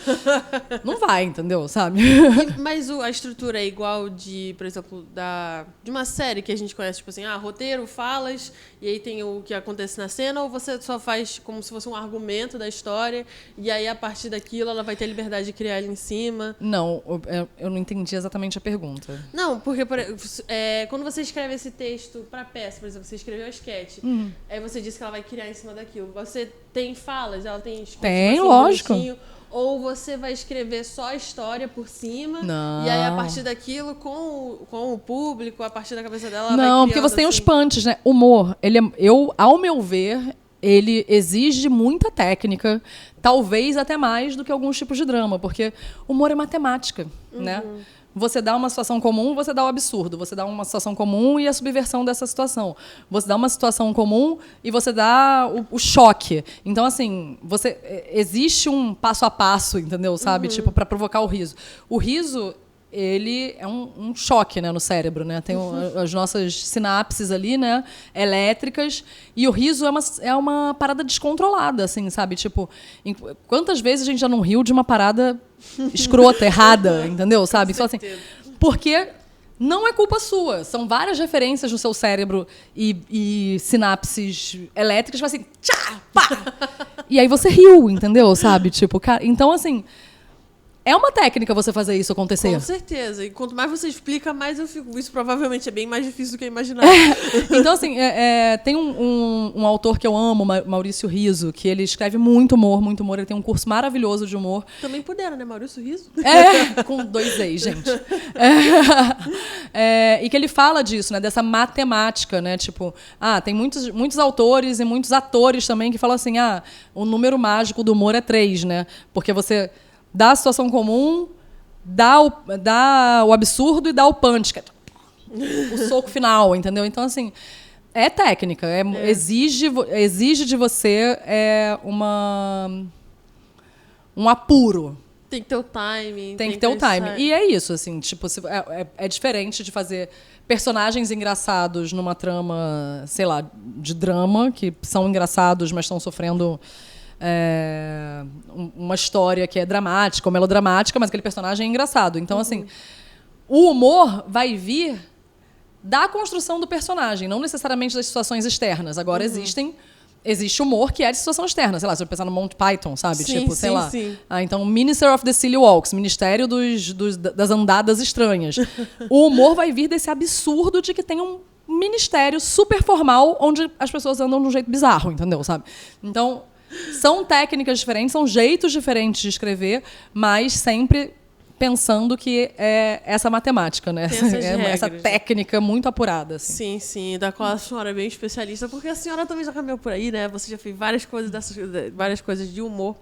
[SPEAKER 2] Não vai, entendeu? Sabe?
[SPEAKER 1] Mas a estrutura é igual de, por exemplo, de uma série que a gente conhece, tipo assim, roteiro, falas, e aí tem o que acontece na cena, ou você só faz como se fosse um argumento da história, e aí a partir daquilo ela vai ter liberdade de criar ali em cima?
[SPEAKER 2] Não, eu não entendi exatamente a pergunta.
[SPEAKER 1] Não, porque quando você escreve esse texto para peça, por exemplo, você escreveu a sketch, aí você disse que ela vai criar em cima daquilo. Você tem falas, ela tem sketch,
[SPEAKER 2] tem, lógico.
[SPEAKER 1] Ou você vai escrever só a história por cima,
[SPEAKER 2] não.
[SPEAKER 1] E aí, a partir daquilo, com o público, a partir da cabeça dela, ela
[SPEAKER 2] não,
[SPEAKER 1] vai
[SPEAKER 2] porque você tem
[SPEAKER 1] assim.
[SPEAKER 2] os punches, né? Humor, ao meu ver, ele exige muita técnica, talvez até mais do que alguns tipos de drama, porque humor é matemática, né? Você dá uma situação comum, você dá o absurdo. Você dá uma situação comum e a subversão dessa situação. Você dá uma situação comum e você dá o choque. Então, assim, existe um passo a passo, entendeu? Sabe? Tipo, para provocar o riso. O riso, ele é um choque, né, no cérebro, né? Tem as nossas sinapses ali, né, elétricas, e o riso é uma parada descontrolada, assim, sabe? Tipo, quantas vezes a gente já não riu de uma parada escrota, errada, entendeu? Sabe? Só assim, porque não é culpa sua. São várias referências no seu cérebro e sinapses elétricas que assim, tchá, pá! E aí você riu, entendeu? Sabe? Tipo, cara, então assim, é uma técnica você fazer isso acontecer.
[SPEAKER 1] Com certeza. E quanto mais você explica, mais eu fico. Isso provavelmente é bem mais difícil do que eu imaginava.
[SPEAKER 2] Então, assim, tem um autor que eu amo, Maurício Riso, que ele escreve muito humor, muito humor. Ele tem um curso maravilhoso de humor.
[SPEAKER 1] Também puderam, né? Maurício Riso?
[SPEAKER 2] Com 2 E's, gente. E que ele fala disso, né? Dessa matemática, né? Tipo, tem muitos autores e muitos atores também que falam assim, o número mágico do humor é 3, né? Porque você dá a situação comum, dá o absurdo e dá o punch, que é o soco final, entendeu? Então, assim, é técnica. Exige de você um apuro.
[SPEAKER 1] Tem que ter o timing.
[SPEAKER 2] Tem que ter o timing. E é isso, assim, tipo, é diferente de fazer personagens engraçados numa trama, sei lá, de drama, que são engraçados, mas estão sofrendo uma história que é dramática ou melodramática, mas aquele personagem é engraçado. Então, assim, o humor vai vir da construção do personagem, não necessariamente das situações externas. Agora, existe humor que é de situação externa. Sei lá, se eu pensar no Monty Python, sabe?
[SPEAKER 1] Sim,
[SPEAKER 2] tipo, sei lá.
[SPEAKER 1] Sim.
[SPEAKER 2] Então, Minister of the Silly Walks, Ministério das Andadas Estranhas. O humor vai vir desse absurdo de que tem um ministério super formal onde as pessoas andam de um jeito bizarro, entendeu? Sabe? Então, são técnicas diferentes, são jeitos diferentes de escrever, mas sempre pensando que é essa matemática, né? Essa técnica muito apurada. Assim.
[SPEAKER 1] Sim, da qual a senhora é bem especialista, porque a senhora também já caminhou por aí, né? Você já fez várias coisas de humor.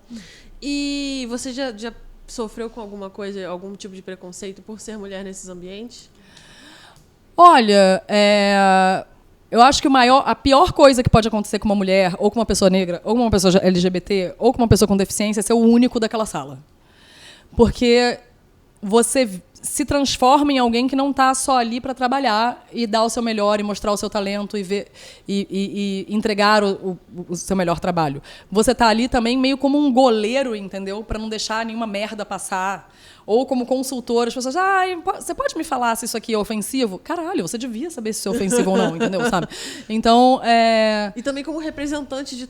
[SPEAKER 1] E você já sofreu com algum tipo de preconceito por ser mulher nesses ambientes?
[SPEAKER 2] Olha, eu acho que a pior coisa que pode acontecer com uma mulher, ou com uma pessoa negra, ou com uma pessoa LGBT, ou com uma pessoa com deficiência, é ser o único daquela sala. Porque você se transforma em alguém que não está só ali para trabalhar e dar o seu melhor e mostrar o seu talento e entregar o seu melhor trabalho. Você está ali também meio como um goleiro, entendeu? Para não deixar nenhuma merda passar. Ou como consultor, as pessoas, você pode me falar se isso aqui é ofensivo? Caralho, você devia saber se isso é ofensivo ou não, entendeu? Sabe? Então,
[SPEAKER 1] E também como representante de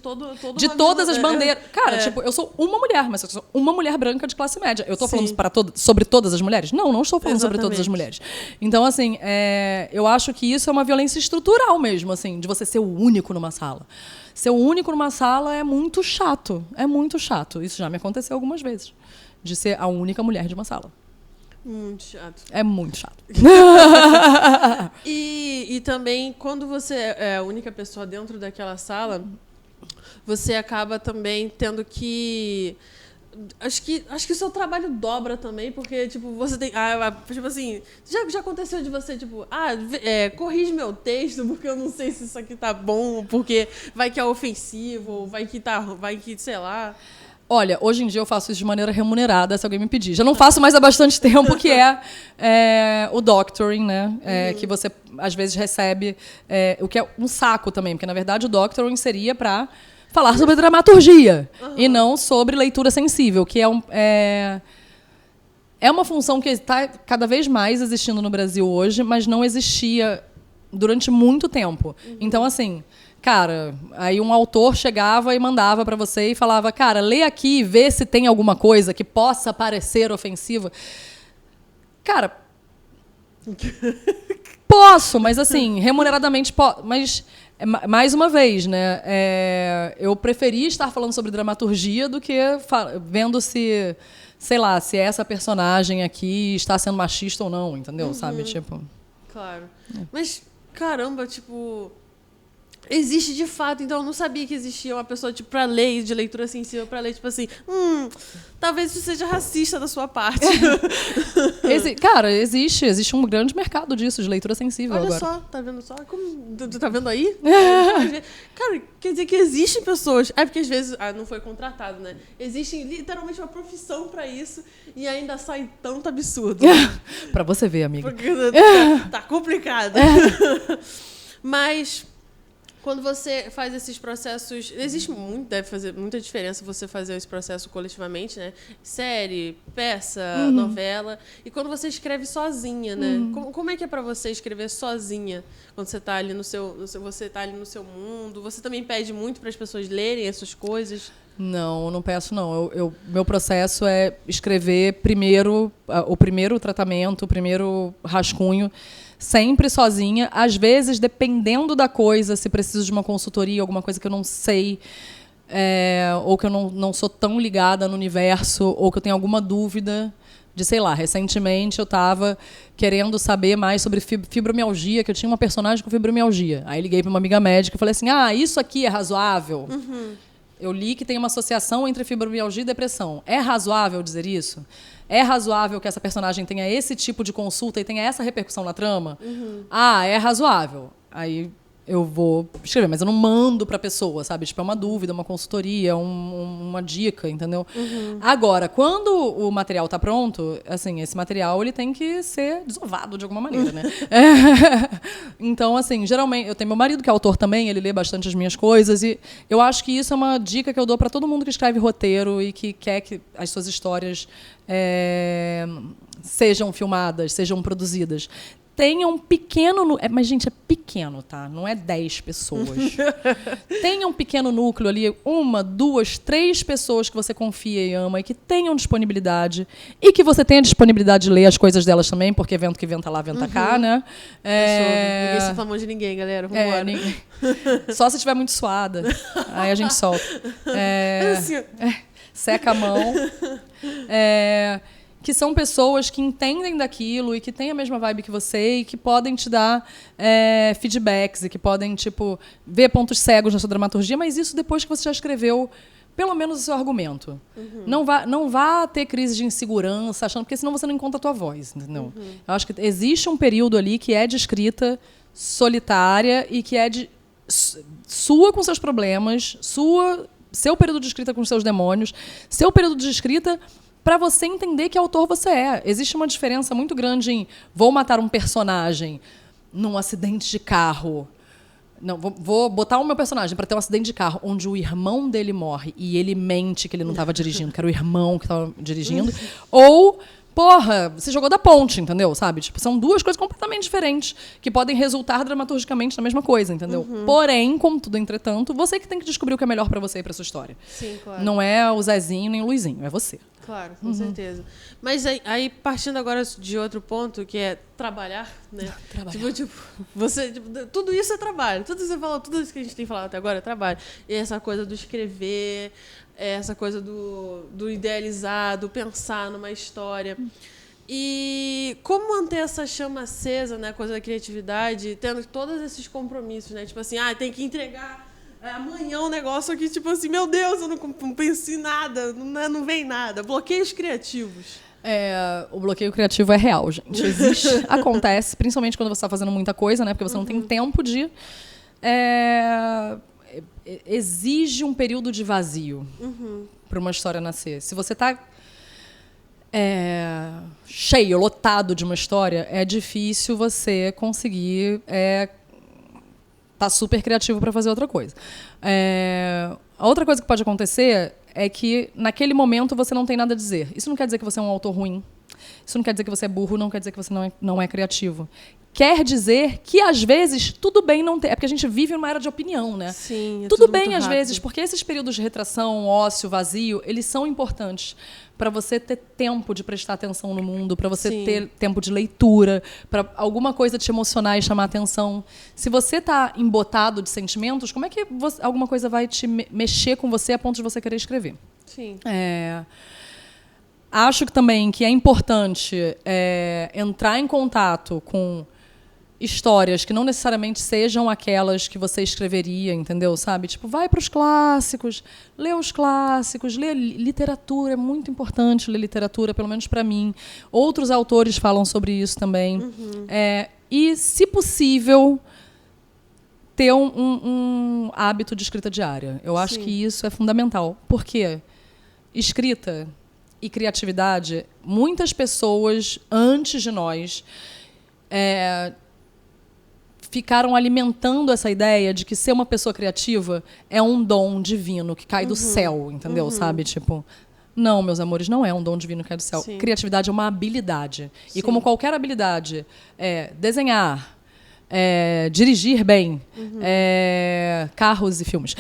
[SPEAKER 2] de todas as bandeiras. Cara, tipo, eu sou uma mulher, mas eu sou uma mulher branca de classe média. Eu estou falando sobre todas as mulheres? Não estou falando sobre todas as mulheres. Então, assim, eu acho que isso é uma violência estrutural mesmo, assim, de você ser o único numa sala. Ser o único numa sala é muito chato. É muito chato. Isso já me aconteceu algumas vezes. De ser a única mulher de uma sala.
[SPEAKER 1] Muito chato.
[SPEAKER 2] É muito chato.
[SPEAKER 1] E também, quando você é a única pessoa dentro daquela sala, você acaba também tendo que... Acho que o seu trabalho dobra também, porque, tipo, você tem... tipo assim, já aconteceu de você, tipo... corrige meu texto, porque eu não sei se isso aqui tá bom, porque vai que é ofensivo, vai que, sei lá...
[SPEAKER 2] Olha, hoje em dia eu faço isso de maneira remunerada, se alguém me pedir. Já não faço mais há bastante tempo, que é o doctoring, né? Que você, às vezes, recebe... o que é um saco também, porque, na verdade, o doctoring seria para falar sobre dramaturgia e não sobre leitura sensível, que é uma função que está cada vez mais existindo no Brasil hoje, mas não existia durante muito tempo. Então, assim... Cara, aí um autor chegava e mandava para você e falava, cara, lê aqui e vê se tem alguma coisa que possa parecer ofensiva. Cara, posso, mas assim, remuneradamente posso. Mas, mais uma vez, né, eu preferi estar falando sobre dramaturgia do que vendo se, sei lá, se essa personagem aqui está sendo machista ou não, entendeu? Sabe, tipo...
[SPEAKER 1] Claro. Mas, caramba, tipo... existe de fato, então eu não sabia que existia uma pessoa, tipo, pra ler, de leitura sensível, pra ler, tipo assim, talvez isso seja racista da sua parte.
[SPEAKER 2] Cara, existe um grande mercado disso, de leitura sensível.
[SPEAKER 1] Olha
[SPEAKER 2] agora.
[SPEAKER 1] só, tá vendo só? Tu tá vendo aí? Cara, quer dizer que existem pessoas. É porque às vezes não foi contratado, né? Existe literalmente uma profissão pra isso e ainda sai tanto absurdo.
[SPEAKER 2] Pra você ver, amiga.
[SPEAKER 1] Porque tá complicado. Mas quando você faz esses processos, deve fazer muita diferença você fazer esse processo coletivamente, né? Série, peça, novela. E quando você escreve sozinha, né? Como é que é pra você escrever sozinha? Quando você tá ali você tá ali no seu mundo. Você também pede muito para as pessoas lerem essas coisas?
[SPEAKER 2] Não peço, não. Meu processo é escrever primeiro, o primeiro tratamento, o primeiro rascunho, sempre sozinha. Às vezes, dependendo da coisa, se preciso de uma consultoria, alguma coisa que eu não sei, ou que eu não sou tão ligada no universo, ou que eu tenho alguma dúvida de, sei lá, recentemente eu estava querendo saber mais sobre fibromialgia, que eu tinha uma personagem com fibromialgia. Aí liguei para uma amiga médica e falei assim, isso aqui é razoável? Eu li que tem uma associação entre fibromialgia e depressão. É razoável dizer isso? É razoável que essa personagem tenha esse tipo de consulta e tenha essa repercussão na trama? É razoável. Aí eu vou escrever, mas eu não mando pra pessoa, sabe? Tipo, é uma dúvida, uma consultoria, uma dica, entendeu? Agora, quando o material tá pronto, assim, esse material ele tem que ser desovado de alguma maneira, né? Então, assim, geralmente, eu tenho meu marido que é autor também, ele lê bastante as minhas coisas e eu acho que isso é uma dica que eu dou pra todo mundo que escreve roteiro e que quer que as suas histórias sejam filmadas, sejam produzidas. Tenha um pequeno... Mas, gente, é pequeno, tá? Não é 10 pessoas. Tenha um pequeno núcleo ali, 1, 2, 3 pessoas que você confia e ama e que tenham disponibilidade. E que você tenha disponibilidade de ler as coisas delas também, porque vento que venta lá, venta cá, né?
[SPEAKER 1] Ninguém se famou de ninguém, galera. Vambora.
[SPEAKER 2] Só se estiver muito suada. Aí a gente solta. Seca a mão. Que são pessoas que entendem daquilo e que têm a mesma vibe que você e que podem te dar feedbacks e que podem, tipo, ver pontos cegos na sua dramaturgia, mas isso depois que você já escreveu pelo menos o seu argumento. Não vá ter crise de insegurança, achando, porque senão você não encontra a tua voz, entendeu? Eu acho que existe um período ali que é de escrita solitária e que é de sua com seus problemas, seu período de escrita com seus demônios, seu período de escrita para você entender que autor você é. Existe uma diferença muito grande em vou matar um personagem num acidente de carro. Não, vou botar o meu personagem para ter um acidente de carro onde o irmão dele morre e ele mente que ele não estava dirigindo, que era o irmão que estava dirigindo. Ou, porra, você jogou da ponte, entendeu? Sabe? Tipo, são duas coisas completamente diferentes que podem resultar dramaturgicamente na mesma coisa, entendeu? Porém, como tudo entretanto, você que tem que descobrir o que é melhor para você e para sua história.
[SPEAKER 1] Sim, claro.
[SPEAKER 2] Não é o Zezinho nem o Luizinho, é você.
[SPEAKER 1] Claro, com certeza. Mas aí, partindo agora de outro ponto, que é trabalhar, né?
[SPEAKER 2] Trabalhar.
[SPEAKER 1] Tipo, você, tudo isso é trabalho. Tudo isso, tudo isso que a gente tem falado até agora é trabalho. E essa coisa do escrever, essa coisa do idealizar, do pensar numa história. E como manter essa chama acesa, né? Coisa da criatividade, tendo todos esses compromissos, né? Tipo assim, tem que entregar amanhã um negócio aqui, tipo assim, meu Deus, eu não penso em nada, não vem nada. Bloqueios criativos.
[SPEAKER 2] O bloqueio criativo é real, gente. Existe, acontece, principalmente quando você está fazendo muita coisa, né? Porque você não tem tempo de... exige um período de vazio para uma história nascer. Se você está cheio, lotado de uma história, é difícil você conseguir... tá super criativo para fazer outra coisa. A outra coisa que pode acontecer é que, naquele momento, você não tem nada a dizer. Isso não quer dizer que você é um autor ruim. Isso não quer dizer que você é burro, não quer dizer que você não é criativo. Quer dizer que, às vezes, tudo bem não ter... É porque a gente vive numa era de opinião, né?
[SPEAKER 1] Sim,
[SPEAKER 2] tudo bem, às
[SPEAKER 1] rápido.
[SPEAKER 2] vezes, porque esses períodos de retração, ócio, vazio, eles são importantes para você ter tempo de prestar atenção no mundo, para você ter tempo de leitura, para alguma coisa te emocionar e chamar atenção. Se você está embotado de sentimentos, como é que alguma coisa vai te mexer com você a ponto de você querer escrever?
[SPEAKER 1] Sim.
[SPEAKER 2] Acho que também que é importante entrar em contato com histórias que não necessariamente sejam aquelas que você escreveria, entendeu? Sabe? Tipo, vai para os clássicos, lê os clássicos, lê literatura, é muito importante ler literatura, pelo menos para mim. Outros autores falam sobre isso também. E, se possível, ter um hábito de escrita diária. Eu acho que isso é fundamental. Por quê? Escrita e criatividade, muitas pessoas antes de nós ficaram alimentando essa ideia de que ser uma pessoa criativa é um dom divino que cai do céu, entendeu? Sabe? Tipo, não, meus amores, não é um dom divino que cai do céu.
[SPEAKER 1] Sim.
[SPEAKER 2] Criatividade é uma habilidade.
[SPEAKER 1] Sim.
[SPEAKER 2] E como qualquer habilidade, desenhar, dirigir bem, carros e filmes,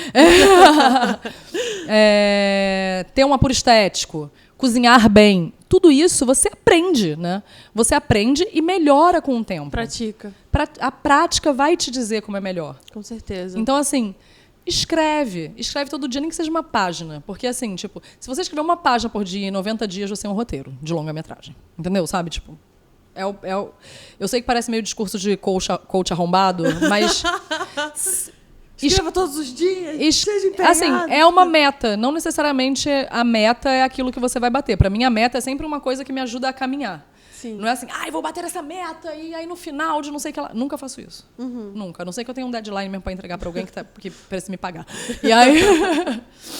[SPEAKER 2] ter um apuro estético, cozinhar bem, tudo isso você aprende, né? Você aprende e melhora com o tempo.
[SPEAKER 1] Pratica.
[SPEAKER 2] A prática vai te dizer como é melhor.
[SPEAKER 1] Com certeza.
[SPEAKER 2] Então, assim, escreve. Escreve todo dia, nem que seja uma página. Porque, assim, tipo, se você escrever uma página por dia, em 90 dias você tem um roteiro de longa-metragem. Entendeu? Sabe? Tipo, eu sei que parece meio discurso de coach arrombado, mas...
[SPEAKER 1] Escreva todos os dias, seja empenhado.
[SPEAKER 2] Assim, é uma meta. Não necessariamente a meta é aquilo que você vai bater. Para mim, a meta é sempre uma coisa que me ajuda a caminhar.
[SPEAKER 1] Sim.
[SPEAKER 2] Não é assim, vou bater essa meta e aí no final de não sei o que lá. Nunca faço isso. Nunca. A não ser que eu tenha um deadline mesmo para entregar para alguém que precisa me pagar. E aí...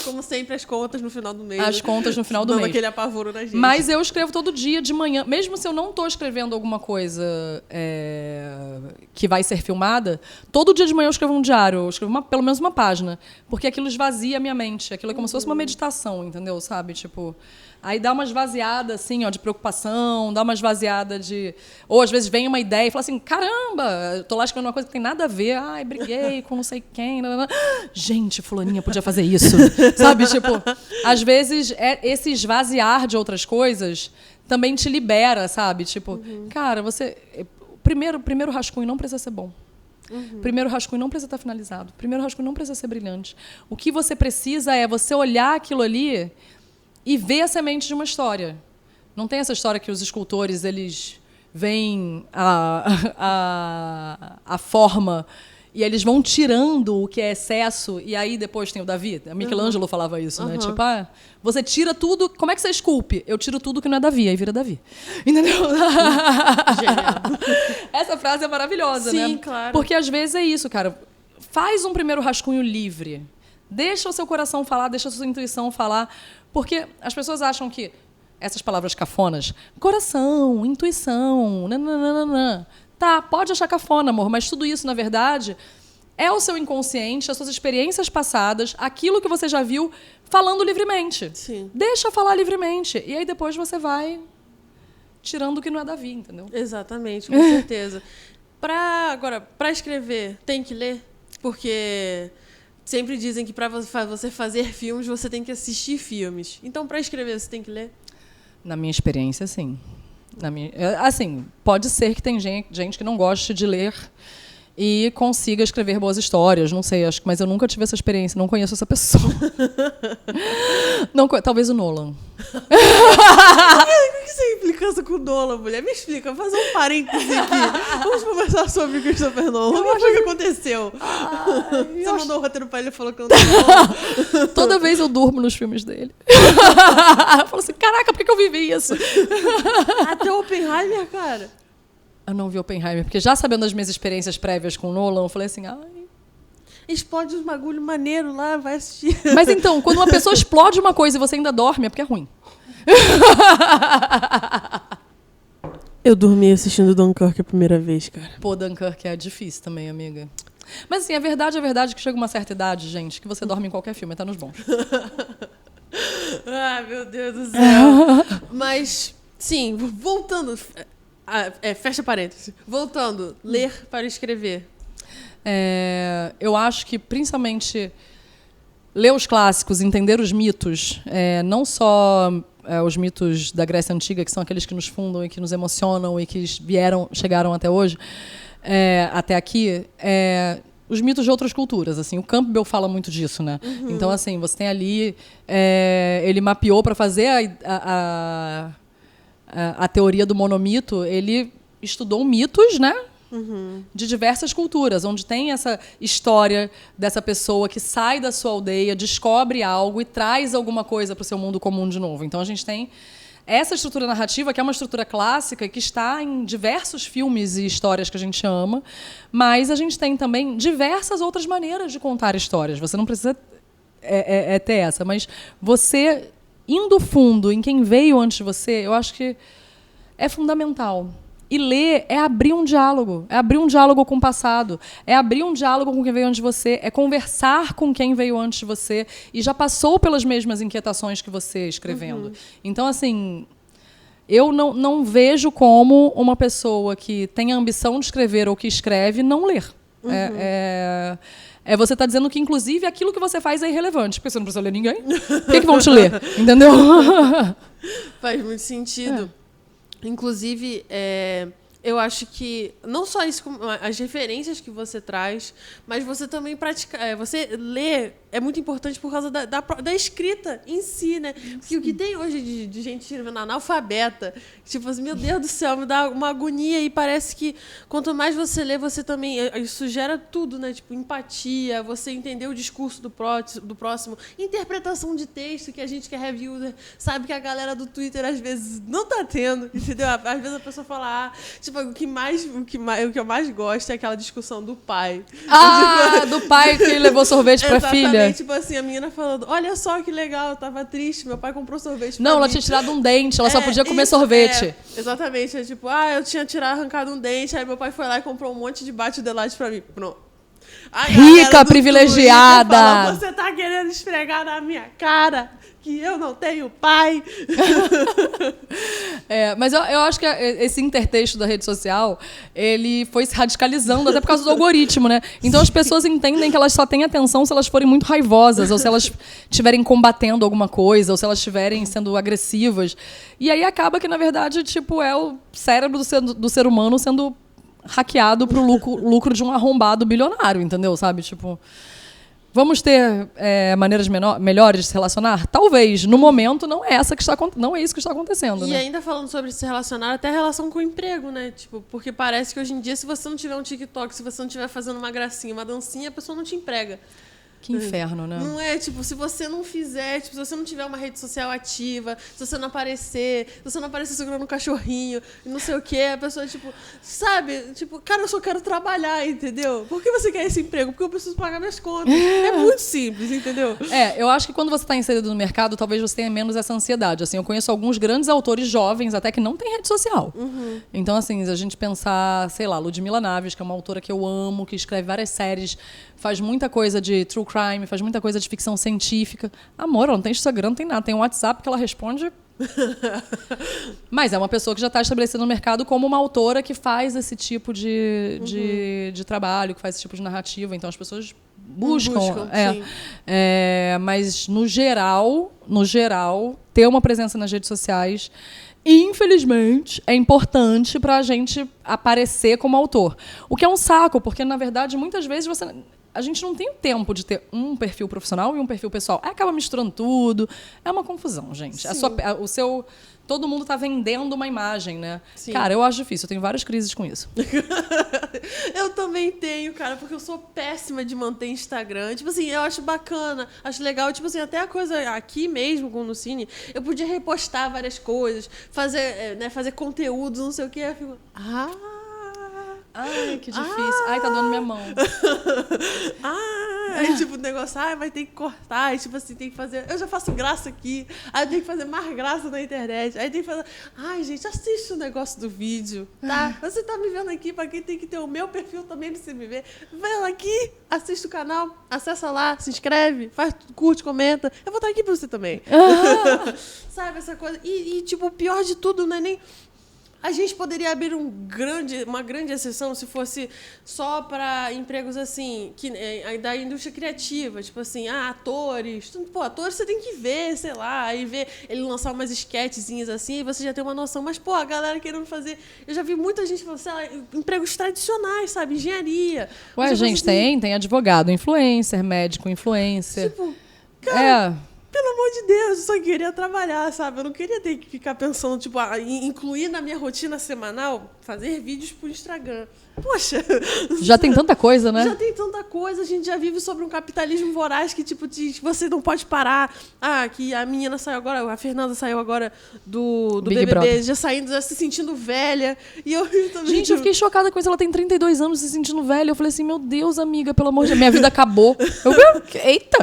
[SPEAKER 1] Como sempre, as contas no final do mês.
[SPEAKER 2] As contas no final do mês.
[SPEAKER 1] Aquele apavoro na gente.
[SPEAKER 2] Mas eu escrevo todo dia de manhã. Mesmo se eu não estou escrevendo alguma coisa que vai ser filmada, todo dia de manhã eu escrevo um diário. Eu escrevo pelo menos uma página. Porque aquilo esvazia a minha mente. Aquilo é como se fosse uma meditação, entendeu? Sabe? Tipo... Aí dá uma esvaziada, assim, de preocupação, dá uma esvaziada de... Ou, às vezes, vem uma ideia e fala assim, caramba, eu tô lá escrevendo uma coisa que tem nada a ver. Briguei com não sei quem. Gente, fulaninha podia fazer isso. Sabe? Tipo, às vezes, esse esvaziar de outras coisas também te libera, sabe? Tipo, cara, você... Primeiro rascunho não precisa ser bom. Primeiro rascunho não precisa estar finalizado. Primeiro rascunho não precisa ser brilhante. O que você precisa é você olhar aquilo ali... e ver a semente de uma história. Não tem essa história que os escultores eles veem a forma e eles vão tirando o que é excesso e aí depois tem o Davi. A Michelangelo falava isso, né? Tipo, você tira tudo... Como é que você esculpe? Eu tiro tudo que não é Davi, aí vira Davi. Entendeu?
[SPEAKER 1] Genial.
[SPEAKER 2] Essa frase é maravilhosa, né?
[SPEAKER 1] Sim, claro.
[SPEAKER 2] Porque às vezes é isso, cara. Faz um primeiro rascunho livre. Deixa o seu coração falar, deixa a sua intuição falar. Porque as pessoas acham que essas palavras cafonas, coração, intuição, nananana, tá, pode achar cafona, amor, mas tudo isso, na verdade, é o seu inconsciente, as suas experiências passadas, aquilo que você já viu, falando livremente.
[SPEAKER 1] Sim.
[SPEAKER 2] Deixa falar livremente. E aí depois você vai tirando o que não é Davi, entendeu?
[SPEAKER 1] Exatamente, com certeza. Agora, para escrever, tem que ler? Porque... Sempre dizem que para você fazer filmes, você tem que assistir filmes. Então, para escrever, você tem que ler?
[SPEAKER 2] Na minha experiência, sim. Assim, pode ser que tem gente que não goste de ler e consiga escrever boas histórias. Não sei, mas eu nunca tive essa experiência. Não conheço essa pessoa. Talvez o Nolan.
[SPEAKER 1] Por que você tem implicância com o Nolan, mulher? Me explica, faz um parênteses aqui. Vamos conversar sobre Christopher Nolan. O que foi que aconteceu? Você mandou o roteiro pra ele e falou que não tem como.
[SPEAKER 2] Toda vez eu durmo nos filmes dele. Eu falo assim, caraca, por que eu vivi isso?
[SPEAKER 1] Até o Oppenheimer, cara.
[SPEAKER 2] Eu não vi Oppenheimer, porque já sabendo das minhas experiências prévias com o Nolan, eu falei assim,
[SPEAKER 1] explode uns bagulho maneiro lá, vai assistir.
[SPEAKER 2] Mas então, quando uma pessoa explode uma coisa e você ainda dorme, é porque é ruim.
[SPEAKER 1] Eu dormi assistindo Dunkirk a primeira vez, cara.
[SPEAKER 2] Pô, Dunkirk é difícil também, amiga. Mas assim, a verdade é que chega uma certa idade, gente, que você dorme em qualquer filme, até nos bons.
[SPEAKER 1] Ai, meu Deus do céu. Mas, sim, voltando... fecha parênteses. Voltando, ler para escrever.
[SPEAKER 2] Eu acho que, principalmente, ler os clássicos, entender os mitos, não só os mitos da Grécia Antiga, que são aqueles que nos fundam e que nos emocionam e que chegaram até hoje, até aqui, os mitos de outras culturas. Assim, o Campbell fala muito disso, né? Então, assim, você tem ali... ele mapeou para fazer a teoria do monomito, ele estudou mitos, né? de diversas culturas, onde tem essa história dessa pessoa que sai da sua aldeia, descobre algo e traz alguma coisa para o seu mundo comum de novo. Então a gente tem essa estrutura narrativa, que é uma estrutura clássica, que está em diversos filmes e histórias que a gente ama, mas a gente tem também diversas outras maneiras de contar histórias. Você não precisa ter essa, mas você indo fundo em quem veio antes de você, eu acho que é fundamental. E ler é abrir um diálogo com o passado, é abrir um diálogo com quem veio antes de você, é conversar com quem veio antes de você e já passou pelas mesmas inquietações que você escrevendo. Então, assim, eu não vejo como uma pessoa que tem a ambição de escrever ou que escreve não ler. Você estar dizendo que, inclusive, aquilo que você faz é irrelevante, porque você não precisa ler ninguém. Por que vão te ler? Entendeu?
[SPEAKER 1] Faz muito sentido. Inclusive, eu acho que não só isso, como as referências que você traz, mas você também praticar. Você ler é muito importante por causa da escrita em si, né? Porque o que tem hoje de gente escrevendo analfabeta, tipo assim, meu Deus do céu, me dá uma agonia e parece que quanto mais você lê, você também. Isso gera tudo, né? Tipo, empatia, você entender o discurso do próximo, interpretação de texto que a gente que é reviewer sabe que a galera do Twitter às vezes não tá tendo, entendeu? Às vezes a pessoa fala, tipo, o que eu mais gosto é aquela discussão do pai.
[SPEAKER 2] Do pai que levou sorvete pra filha.
[SPEAKER 1] Tipo assim, a menina falando, olha só que legal, eu tava triste, meu pai comprou sorvete pra
[SPEAKER 2] Não,
[SPEAKER 1] mim.
[SPEAKER 2] ela tinha tirado um dente, ela só podia comer sorvete.
[SPEAKER 1] Exatamente, é tipo, eu tinha arrancado um dente, aí meu pai foi lá e comprou um monte de bate-delate pra mim. Pronto.
[SPEAKER 2] Rica, privilegiada.
[SPEAKER 1] Fala, você tá querendo esfregar na minha cara que eu não tenho pai.
[SPEAKER 2] Mas eu acho que esse intertexto da rede social, ele foi se radicalizando até por causa do algoritmo, né? Então as pessoas entendem que elas só têm atenção se elas forem muito raivosas, ou se elas estiverem combatendo alguma coisa, ou se elas estiverem sendo agressivas. E aí acaba que, na verdade, tipo, é o cérebro do ser humano sendo hackeado pro lucro de um arrombado bilionário, entendeu? Sabe? Tipo, vamos ter maneiras melhores de se relacionar? Talvez. No momento, não é isso que está acontecendo.
[SPEAKER 1] E
[SPEAKER 2] né?
[SPEAKER 1] ainda falando sobre se relacionar, até a relação com o emprego, né? Tipo, porque parece que hoje em dia, se você não tiver um TikTok, se você não estiver fazendo uma gracinha, uma dancinha, a pessoa não te emprega.
[SPEAKER 2] Que inferno, né?
[SPEAKER 1] Não é, tipo, se você não fizer, tipo, se você não tiver uma rede social ativa, se você não aparecer segurando um cachorrinho, não sei o quê, a pessoa, tipo, sabe? Tipo, cara, eu só quero trabalhar, entendeu? Por que você quer esse emprego? Porque eu preciso pagar minhas contas. É muito simples, entendeu?
[SPEAKER 2] Eu acho que quando você está inserido no mercado, talvez você tenha menos essa ansiedade. Assim, eu conheço alguns grandes autores jovens, até que não têm rede social. Então, assim, se a gente pensar, sei lá, Ludmila Naves, que é uma autora que eu amo, que escreve várias séries, faz muita coisa de true crime, faz muita coisa de ficção científica. Amor, ela não tem Instagram, não tem nada. Tem um WhatsApp que ela responde. Mas é uma pessoa que já está estabelecida no mercado como uma autora que faz esse tipo de trabalho, que faz esse tipo de narrativa. Então as pessoas buscam.
[SPEAKER 1] Sim.
[SPEAKER 2] Mas, no geral, ter uma presença nas redes sociais, infelizmente, é importante para a gente aparecer como autor. O que é um saco, porque, na verdade, muitas vezes a gente não tem o tempo de ter um perfil profissional e um perfil pessoal. Aí acaba misturando tudo. É uma confusão, gente. Todo mundo está vendendo uma imagem, né? Sim. Cara, eu acho difícil. Eu tenho várias crises com isso.
[SPEAKER 1] Eu também tenho, cara, porque eu sou péssima de manter Instagram. Tipo assim, eu acho bacana, acho legal. Tipo assim, até a coisa aqui mesmo, com o Cine, eu podia repostar várias coisas, fazer conteúdos, não sei o quê. Eu fico,
[SPEAKER 2] ai, que difícil. Ai, tá doendo minha mão.
[SPEAKER 1] Aí, tipo, o negócio, vai ter que cortar. Aí, tipo assim, tem que fazer. Eu já faço graça aqui. Aí eu tenho que fazer mais graça na internet. Aí tem que fazer. Ai, gente, assiste o negócio do vídeo, tá? Você tá me vendo aqui, pra quem tem que ter o meu perfil também pra você me ver. Vai lá aqui, assiste o canal, acessa lá, se inscreve, curte, comenta. Eu vou estar aqui pra você também. Sabe, essa coisa. E, tipo, o pior de tudo não é nem. A gente poderia abrir uma grande exceção se fosse só para empregos assim, da indústria criativa, tipo assim, atores. Pô, atores você tem que ver, sei lá, aí ver ele lançar umas esquetezinhas assim, e você já tem uma noção. Mas, pô, a galera querendo fazer. Eu já vi muita gente falando, sei lá, empregos tradicionais, sabe? Engenharia.
[SPEAKER 2] Ué, gente, assim, tem advogado influencer, médico influencer.
[SPEAKER 1] Tipo, cara. pelo amor de Deus, eu só queria trabalhar, sabe? Eu não queria ter que ficar pensando, tipo, incluir na minha rotina semanal, fazer vídeos pro Instagram. Poxa!
[SPEAKER 2] Já tem tanta coisa, né?
[SPEAKER 1] Já tem tanta coisa, a gente já vive sobre um capitalismo voraz que, tipo, diz que você não pode parar. Ah, que a menina saiu agora, a Fernanda saiu agora do
[SPEAKER 2] Big
[SPEAKER 1] BBB,
[SPEAKER 2] Brother.
[SPEAKER 1] já saindo, já se sentindo velha. E eu também.
[SPEAKER 2] Gente, eu fiquei chocada com isso. Ela tem 32 anos se sentindo velha. Eu falei assim, meu Deus, amiga, pelo amor de Deus, minha vida acabou. Eita!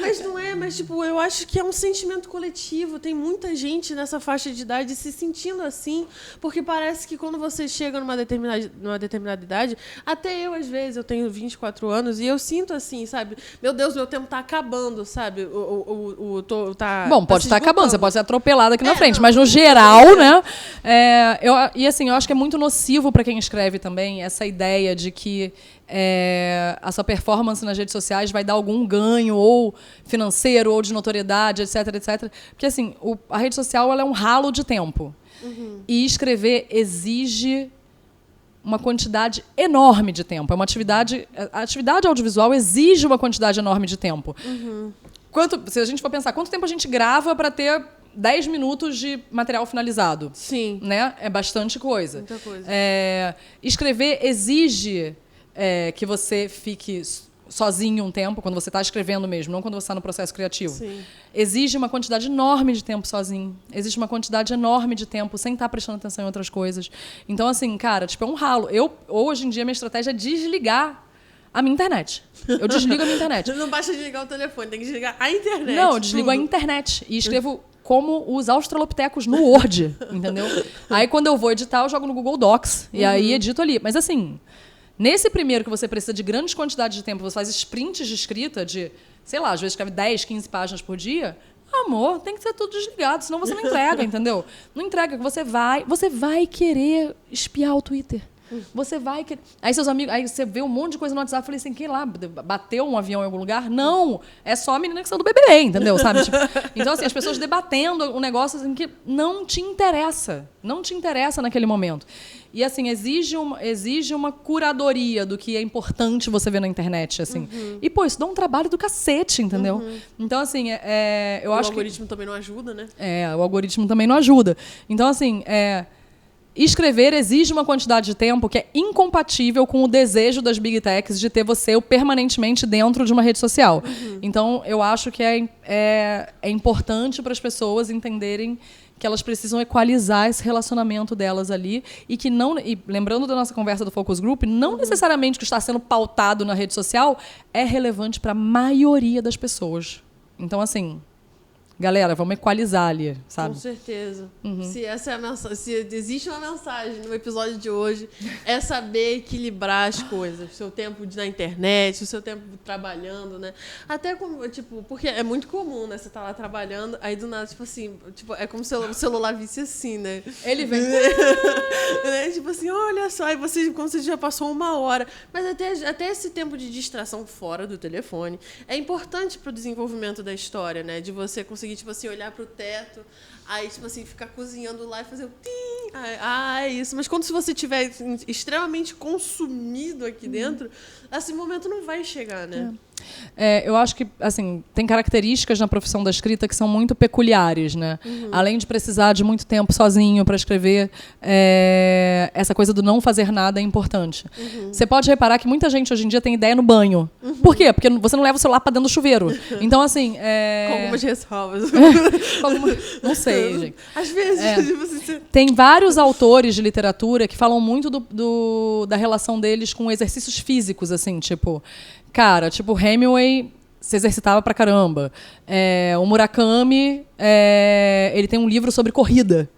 [SPEAKER 1] Mas não é, mas tipo, eu acho que é um sentimento coletivo. Tem muita gente nessa faixa de idade se sentindo assim, porque parece que quando você chega numa determinada idade, até eu, às vezes, eu tenho 24 anos e eu sinto assim, sabe? Meu Deus, meu tempo tá acabando, sabe?
[SPEAKER 2] Bom, pode
[SPEAKER 1] se
[SPEAKER 2] estar acabando,
[SPEAKER 1] esgotando.
[SPEAKER 2] você pode ser atropelada aqui na frente,
[SPEAKER 1] não.
[SPEAKER 2] mas no geral, né? E assim, eu acho que é muito nocivo para quem escreve também essa ideia de que a sua performance nas redes sociais vai dar algum ganho, ou financeiro, ou de notoriedade, etc, etc. Porque, assim, a rede social ela é um ralo de tempo. Uhum. E escrever exige uma quantidade enorme de tempo. É uma atividade... A atividade audiovisual exige uma quantidade enorme de tempo. Uhum. Se a gente for pensar, quanto tempo a gente grava para ter 10 minutos de material finalizado?
[SPEAKER 1] Sim.
[SPEAKER 2] Né? É bastante coisa.
[SPEAKER 1] Muita coisa.
[SPEAKER 2] Escrever exige que você fique sozinho um tempo, quando você está escrevendo mesmo, não quando você está no processo criativo.
[SPEAKER 1] Sim.
[SPEAKER 2] Exige uma quantidade enorme de tempo sozinho. Existe uma quantidade enorme de tempo sem estar prestando atenção em outras coisas. Então, assim, cara, tipo, é um ralo. Hoje em dia, minha estratégia é desligar a minha internet. Eu desligo a minha internet.
[SPEAKER 1] Não basta desligar o telefone, tem que desligar a internet.
[SPEAKER 2] Não, eu desligo a internet e escrevo como os australopitecos no Word, entendeu? Aí, quando eu vou editar, eu jogo no Google Docs. E aí, edito ali. Mas, assim... Nesse primeiro que você precisa de grandes quantidades de tempo, você faz sprints de escrita de, sei lá, às vezes escreve 10, 15 páginas por dia, amor, tem que ser tudo desligado, senão você não entrega, entendeu? Não entrega, você vai querer espiar o Twitter. Você vai querer... Aí seus amigos, aí você vê um monte de coisa no WhatsApp, eu falei assim, quem lá, bateu um avião em algum lugar? Não, é só a menina que saiu do BBB, entendeu? Sabe? Tipo, então, assim, as pessoas debatendo um negócio assim, que não te interessa naquele momento. E, assim, exige uma curadoria do que é importante você ver na internet, assim. E, pô, isso dá um trabalho do cacete, entendeu? Então, assim, eu acho que...
[SPEAKER 1] O algoritmo também não ajuda, né?
[SPEAKER 2] O algoritmo também não ajuda. Então, assim, escrever exige uma quantidade de tempo que é incompatível com o desejo das big techs de ter você permanentemente dentro de uma rede social. Então, eu acho que é importante para as pessoas entenderem que elas precisam equalizar esse relacionamento delas ali e que não, e lembrando da nossa conversa do Focus Group, não necessariamente o que está sendo pautado na rede social é relevante para a maioria das pessoas. Então, assim, galera, vamos equalizar ali, sabe?
[SPEAKER 1] Com certeza. Se essa é a mensagem, se existe uma mensagem no episódio de hoje, é saber equilibrar as coisas. O seu tempo na internet, o seu tempo trabalhando, né? Até como, tipo, porque é muito comum, né? Você tá lá trabalhando, aí do nada, tipo assim, é como se o celular visse assim, né?
[SPEAKER 2] Ele vem...
[SPEAKER 1] Tipo assim, olha só, aí você, como se já passou 1 hora. Mas até esse tempo de distração fora do telefone é importante pro desenvolvimento da história, né? De você conseguir, tipo assim, olhar pro teto, aí, tipo assim, ficar cozinhando lá e fazer o tim. É isso. Mas quando se você estiver extremamente consumido aqui dentro, esse momento não vai chegar, né?
[SPEAKER 2] Eu acho que, assim, tem características na profissão da escrita que são muito peculiares, né? Além de precisar de muito tempo sozinho para escrever, essa coisa do não fazer nada é importante. Você pode reparar que muita gente hoje em dia tem ideia no banho. Por quê? Porque você não leva o celular para dentro do chuveiro. Então, assim...
[SPEAKER 1] Com algumas ressalvas.
[SPEAKER 2] Não sei, gente.
[SPEAKER 1] Às vezes... Tipo assim,
[SPEAKER 2] tem vários autores de literatura que falam muito da relação deles com exercícios físicos, assim, tipo... Cara, tipo, Hemingway se exercitava pra caramba. O Murakami, ele tem um livro sobre corrida.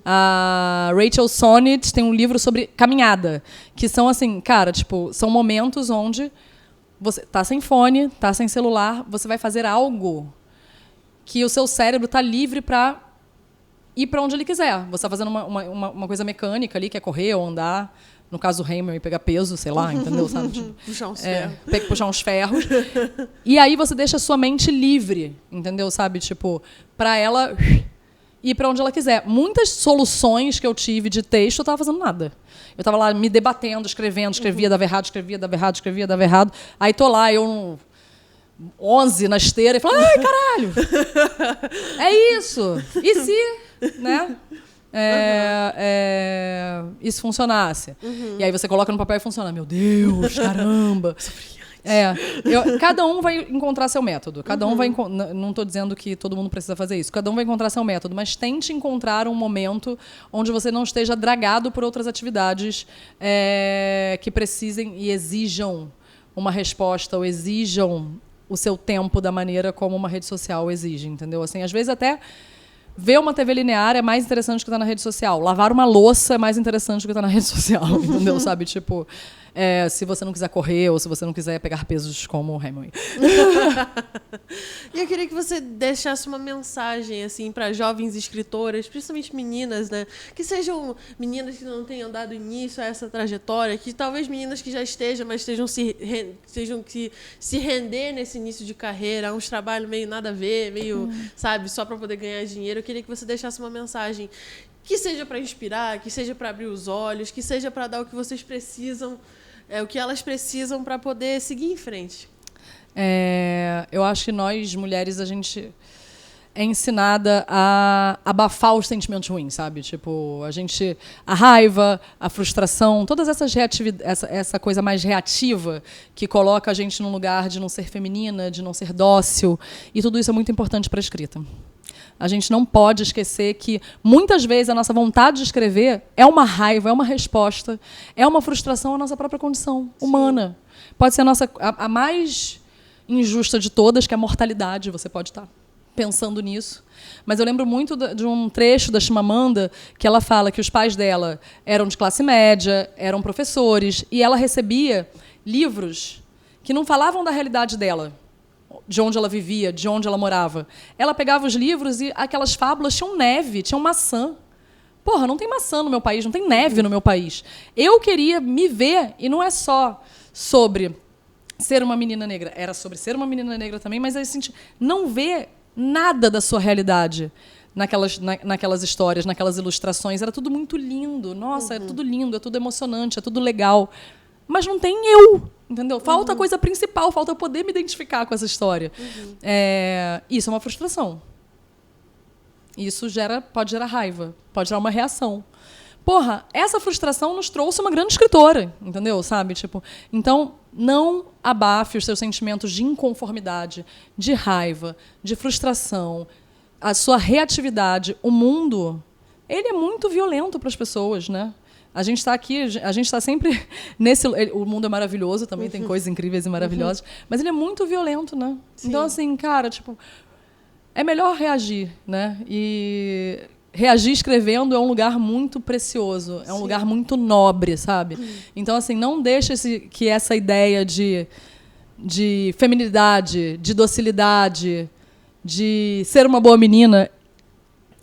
[SPEAKER 2] A Rachel Sonnett tem um livro sobre caminhada. Que são, assim, cara, tipo, são momentos onde você tá sem fone, tá sem celular, você vai fazer algo que o seu cérebro tá livre pra ir pra onde ele quiser. Você tá fazendo uma coisa mecânica ali, que é correr ou andar. No caso do Hemingway, pegar peso, sei lá, entendeu? Sabe? Tipo,
[SPEAKER 1] puxar uns ferros.
[SPEAKER 2] Puxar uns ferros. E aí você deixa a sua mente livre, entendeu? Sabe? Tipo, pra ela ir pra onde ela quiser. Muitas soluções que eu tive de texto, eu tava fazendo nada. Eu tava lá me debatendo, escrevia, dava errado, escrevia, dava errado. Aí tô lá, eu 11 na esteira e fala, ai, caralho! É isso! E se, né? Isso funcionasse. E aí você coloca no papel e funciona. Meu Deus, caramba! Cada um vai encontrar seu método. Cada um vai. Não estou dizendo que todo mundo precisa fazer isso. Cada um vai encontrar seu método, mas tente encontrar um momento onde você não esteja dragado por outras atividades que precisem e exijam uma resposta ou exijam o seu tempo da maneira como uma rede social exige, entendeu? Assim, às vezes até ver uma TV linear é mais interessante do que estar na rede social. Lavar uma louça é mais interessante do que estar na rede social, entendeu? Sabe, tipo, se você não quiser correr ou se você não quiser pegar pesos como o Hemingway.
[SPEAKER 1] E eu queria que você deixasse uma mensagem, assim, para jovens escritoras, principalmente meninas, né? Que sejam meninas que não tenham dado início a essa trajetória, que talvez meninas que já estejam, mas estejam que se render nesse início de carreira, a uns trabalhos meio nada a ver, meio, sabe, só para poder ganhar dinheiro. Eu queria que você deixasse uma mensagem que seja para inspirar, que seja para abrir os olhos, que seja para dar o que vocês precisam, o que elas precisam para poder seguir em frente.
[SPEAKER 2] Eu acho que nós, mulheres, a gente é ensinada a abafar os sentimentos ruins, sabe? Tipo, a raiva, a frustração, todas essas essa coisa mais reativa que coloca a gente num lugar de não ser feminina, de não ser dócil, e tudo isso é muito importante para a escrita. A gente não pode esquecer que, muitas vezes, a nossa vontade de escrever é uma raiva, é uma resposta, é uma frustração à nossa própria condição humana. Sim. Pode ser a mais injusta de todas, que é a mortalidade. Você pode estar pensando nisso. Mas eu lembro muito de um trecho da Chimamanda que ela fala que os pais dela eram de classe média, eram professores, e ela recebia livros que não falavam da realidade dela, de onde ela vivia, de onde ela morava. Ela pegava os livros e aquelas fábulas tinham neve, tinham maçã. Porra, não tem maçã no meu país, não tem neve no meu país. Eu queria me ver, e não é só sobre ser uma menina negra, era sobre ser uma menina negra também, mas não ver nada da sua realidade naquelas histórias, naquelas ilustrações. Era tudo muito lindo. Nossa, é tudo lindo, é tudo emocionante, é tudo legal. Mas não tem eu, entendeu? Falta a coisa principal, falta eu poder me identificar com essa história. Isso é uma frustração. Isso pode gerar raiva, pode gerar uma reação. Porra, essa frustração nos trouxe uma grande escritora, entendeu? Sabe? Tipo, então, não abafe os seus sentimentos de inconformidade, de raiva, de frustração, a sua reatividade. O mundo, ele é muito violento para as pessoas, né? A gente está aqui, a gente está sempre nesse... O mundo é maravilhoso, também tem coisas incríveis e maravilhosas, mas ele é muito violento, né? Sim. Então, assim, cara, tipo, é melhor reagir, né? E reagir escrevendo é um lugar muito precioso, é um lugar muito nobre, sabe? Então, assim, não deixe que essa ideia de feminilidade, de docilidade, de ser uma boa menina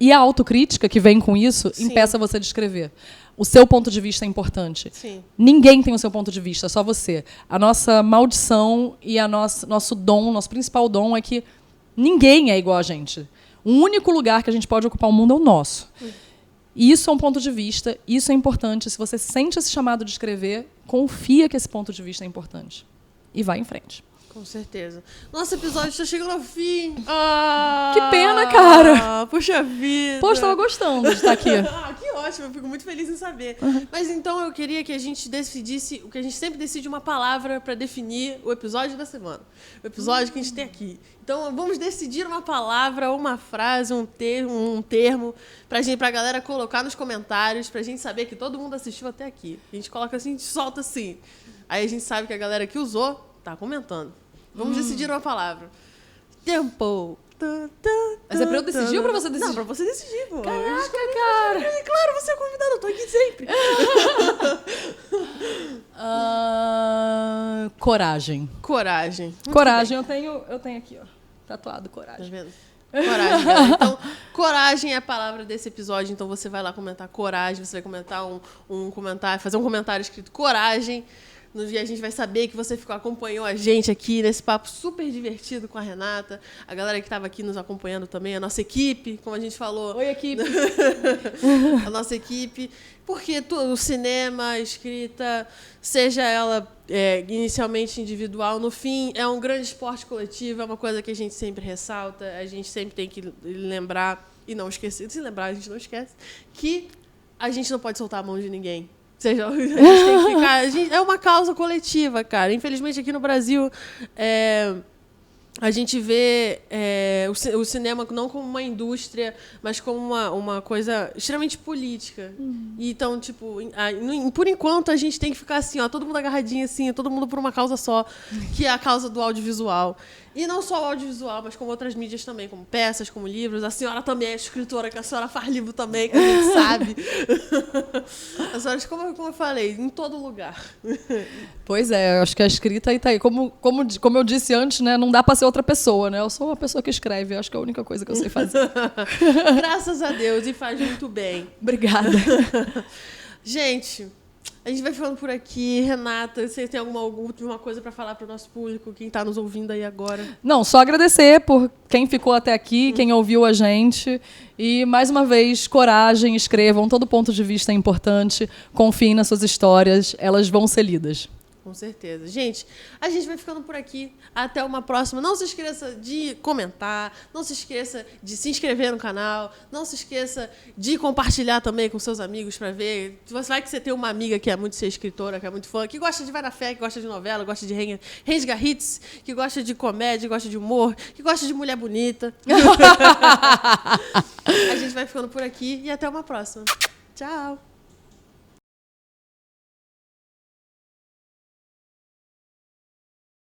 [SPEAKER 2] e a autocrítica que vem com isso impeça você de escrever. O seu ponto de vista é importante. Sim. Ninguém tem o seu ponto de vista, só você. A nossa maldição e nosso dom, nosso principal dom é que ninguém é igual a gente. O único lugar que a gente pode ocupar o mundo é o nosso. E isso é um ponto de vista, isso é importante. Se você sente esse chamado de escrever, confia que esse ponto de vista é importante. E vai em frente.
[SPEAKER 1] Com certeza. Nosso episódio está chegando ao fim.
[SPEAKER 2] Que pena, cara.
[SPEAKER 1] Puxa vida.
[SPEAKER 2] Poxa, estava gostando de estar aqui.
[SPEAKER 1] Que ótimo, eu fico muito feliz em saber. Mas então eu queria que a gente decidisse o que a gente sempre decide, uma palavra para definir o episódio da semana. O episódio que a gente tem aqui. Então vamos decidir uma palavra, uma frase, um termo pra galera colocar nos comentários, pra gente saber que todo mundo assistiu até aqui. A gente coloca assim, a gente solta assim. Aí a gente sabe que a galera que usou tá comentando. Vamos decidir uma palavra. Tempo.
[SPEAKER 2] Mas é pra eu decidir ou pra você decidir?
[SPEAKER 1] Não, pra você decidir, pô.
[SPEAKER 2] Caraca, cara.
[SPEAKER 1] Claro, você é convidado, eu tô aqui sempre.
[SPEAKER 2] Coragem.
[SPEAKER 1] Coragem.
[SPEAKER 2] Coragem, eu tenho aqui, ó. Tatuado, coragem.
[SPEAKER 1] Tá vendo? Coragem, galera. Então, coragem é a palavra desse episódio. Então, você vai lá comentar coragem. Você vai comentar um comentário, fazer um comentário escrito coragem. E a gente vai saber que você acompanhou a gente aqui nesse papo super divertido com a Renata, a galera que estava aqui nos acompanhando também, a nossa equipe, como a gente falou.
[SPEAKER 2] Oi, equipe!
[SPEAKER 1] A nossa equipe. Porque o cinema, a escrita, seja ela inicialmente individual, no fim, é um grande esporte coletivo, é uma coisa que a gente sempre ressalta, a gente sempre tem que lembrar e não esquecer. Se lembrar, a gente não esquece, que a gente não pode soltar a mão de ninguém. Seja, a gente tem que ficar, é uma causa coletiva, cara. Infelizmente, aqui no Brasil, a gente vê o cinema não como uma indústria, mas como uma coisa extremamente política. Então, tipo, por enquanto, a gente tem que ficar assim, ó, todo mundo agarradinho, assim, todo mundo por uma causa só, que é a causa do audiovisual. E não só o audiovisual, mas como outras mídias também, como peças, como livros. A senhora também é escritora, que a senhora faz livro também, que a gente sabe. A senhora, como eu falei, em todo lugar.
[SPEAKER 2] Pois é, eu acho que a escrita aí tá aí. Como eu disse antes, né, não dá para ser outra pessoa, né? Eu sou uma pessoa que escreve, eu acho que é a única coisa que eu sei fazer.
[SPEAKER 1] Graças a Deus, e faz muito bem.
[SPEAKER 2] Obrigada.
[SPEAKER 1] Gente, a gente vai ficando por aqui. Renata, você tem alguma última coisa para falar para o nosso público, quem está nos ouvindo aí agora?
[SPEAKER 2] Não, só agradecer por quem ficou até aqui, quem ouviu a gente. E, mais uma vez, coragem, escrevam. Todo ponto de vista é importante. Confiem nas suas histórias, elas vão ser lidas.
[SPEAKER 1] Com certeza. Gente, a gente vai ficando por aqui. Até uma próxima. Não se esqueça de comentar, não se esqueça de se inscrever no canal, não se esqueça de compartilhar também com seus amigos para ver. Vai que você tem uma amiga que é muito ser escritora, que é muito fã, que gosta de Vai na Fé, que gosta de novela, gosta de Rensga Hits, que gosta de comédia, gosta de humor, que gosta de mulher bonita. A gente vai ficando por aqui e até uma próxima. Tchau!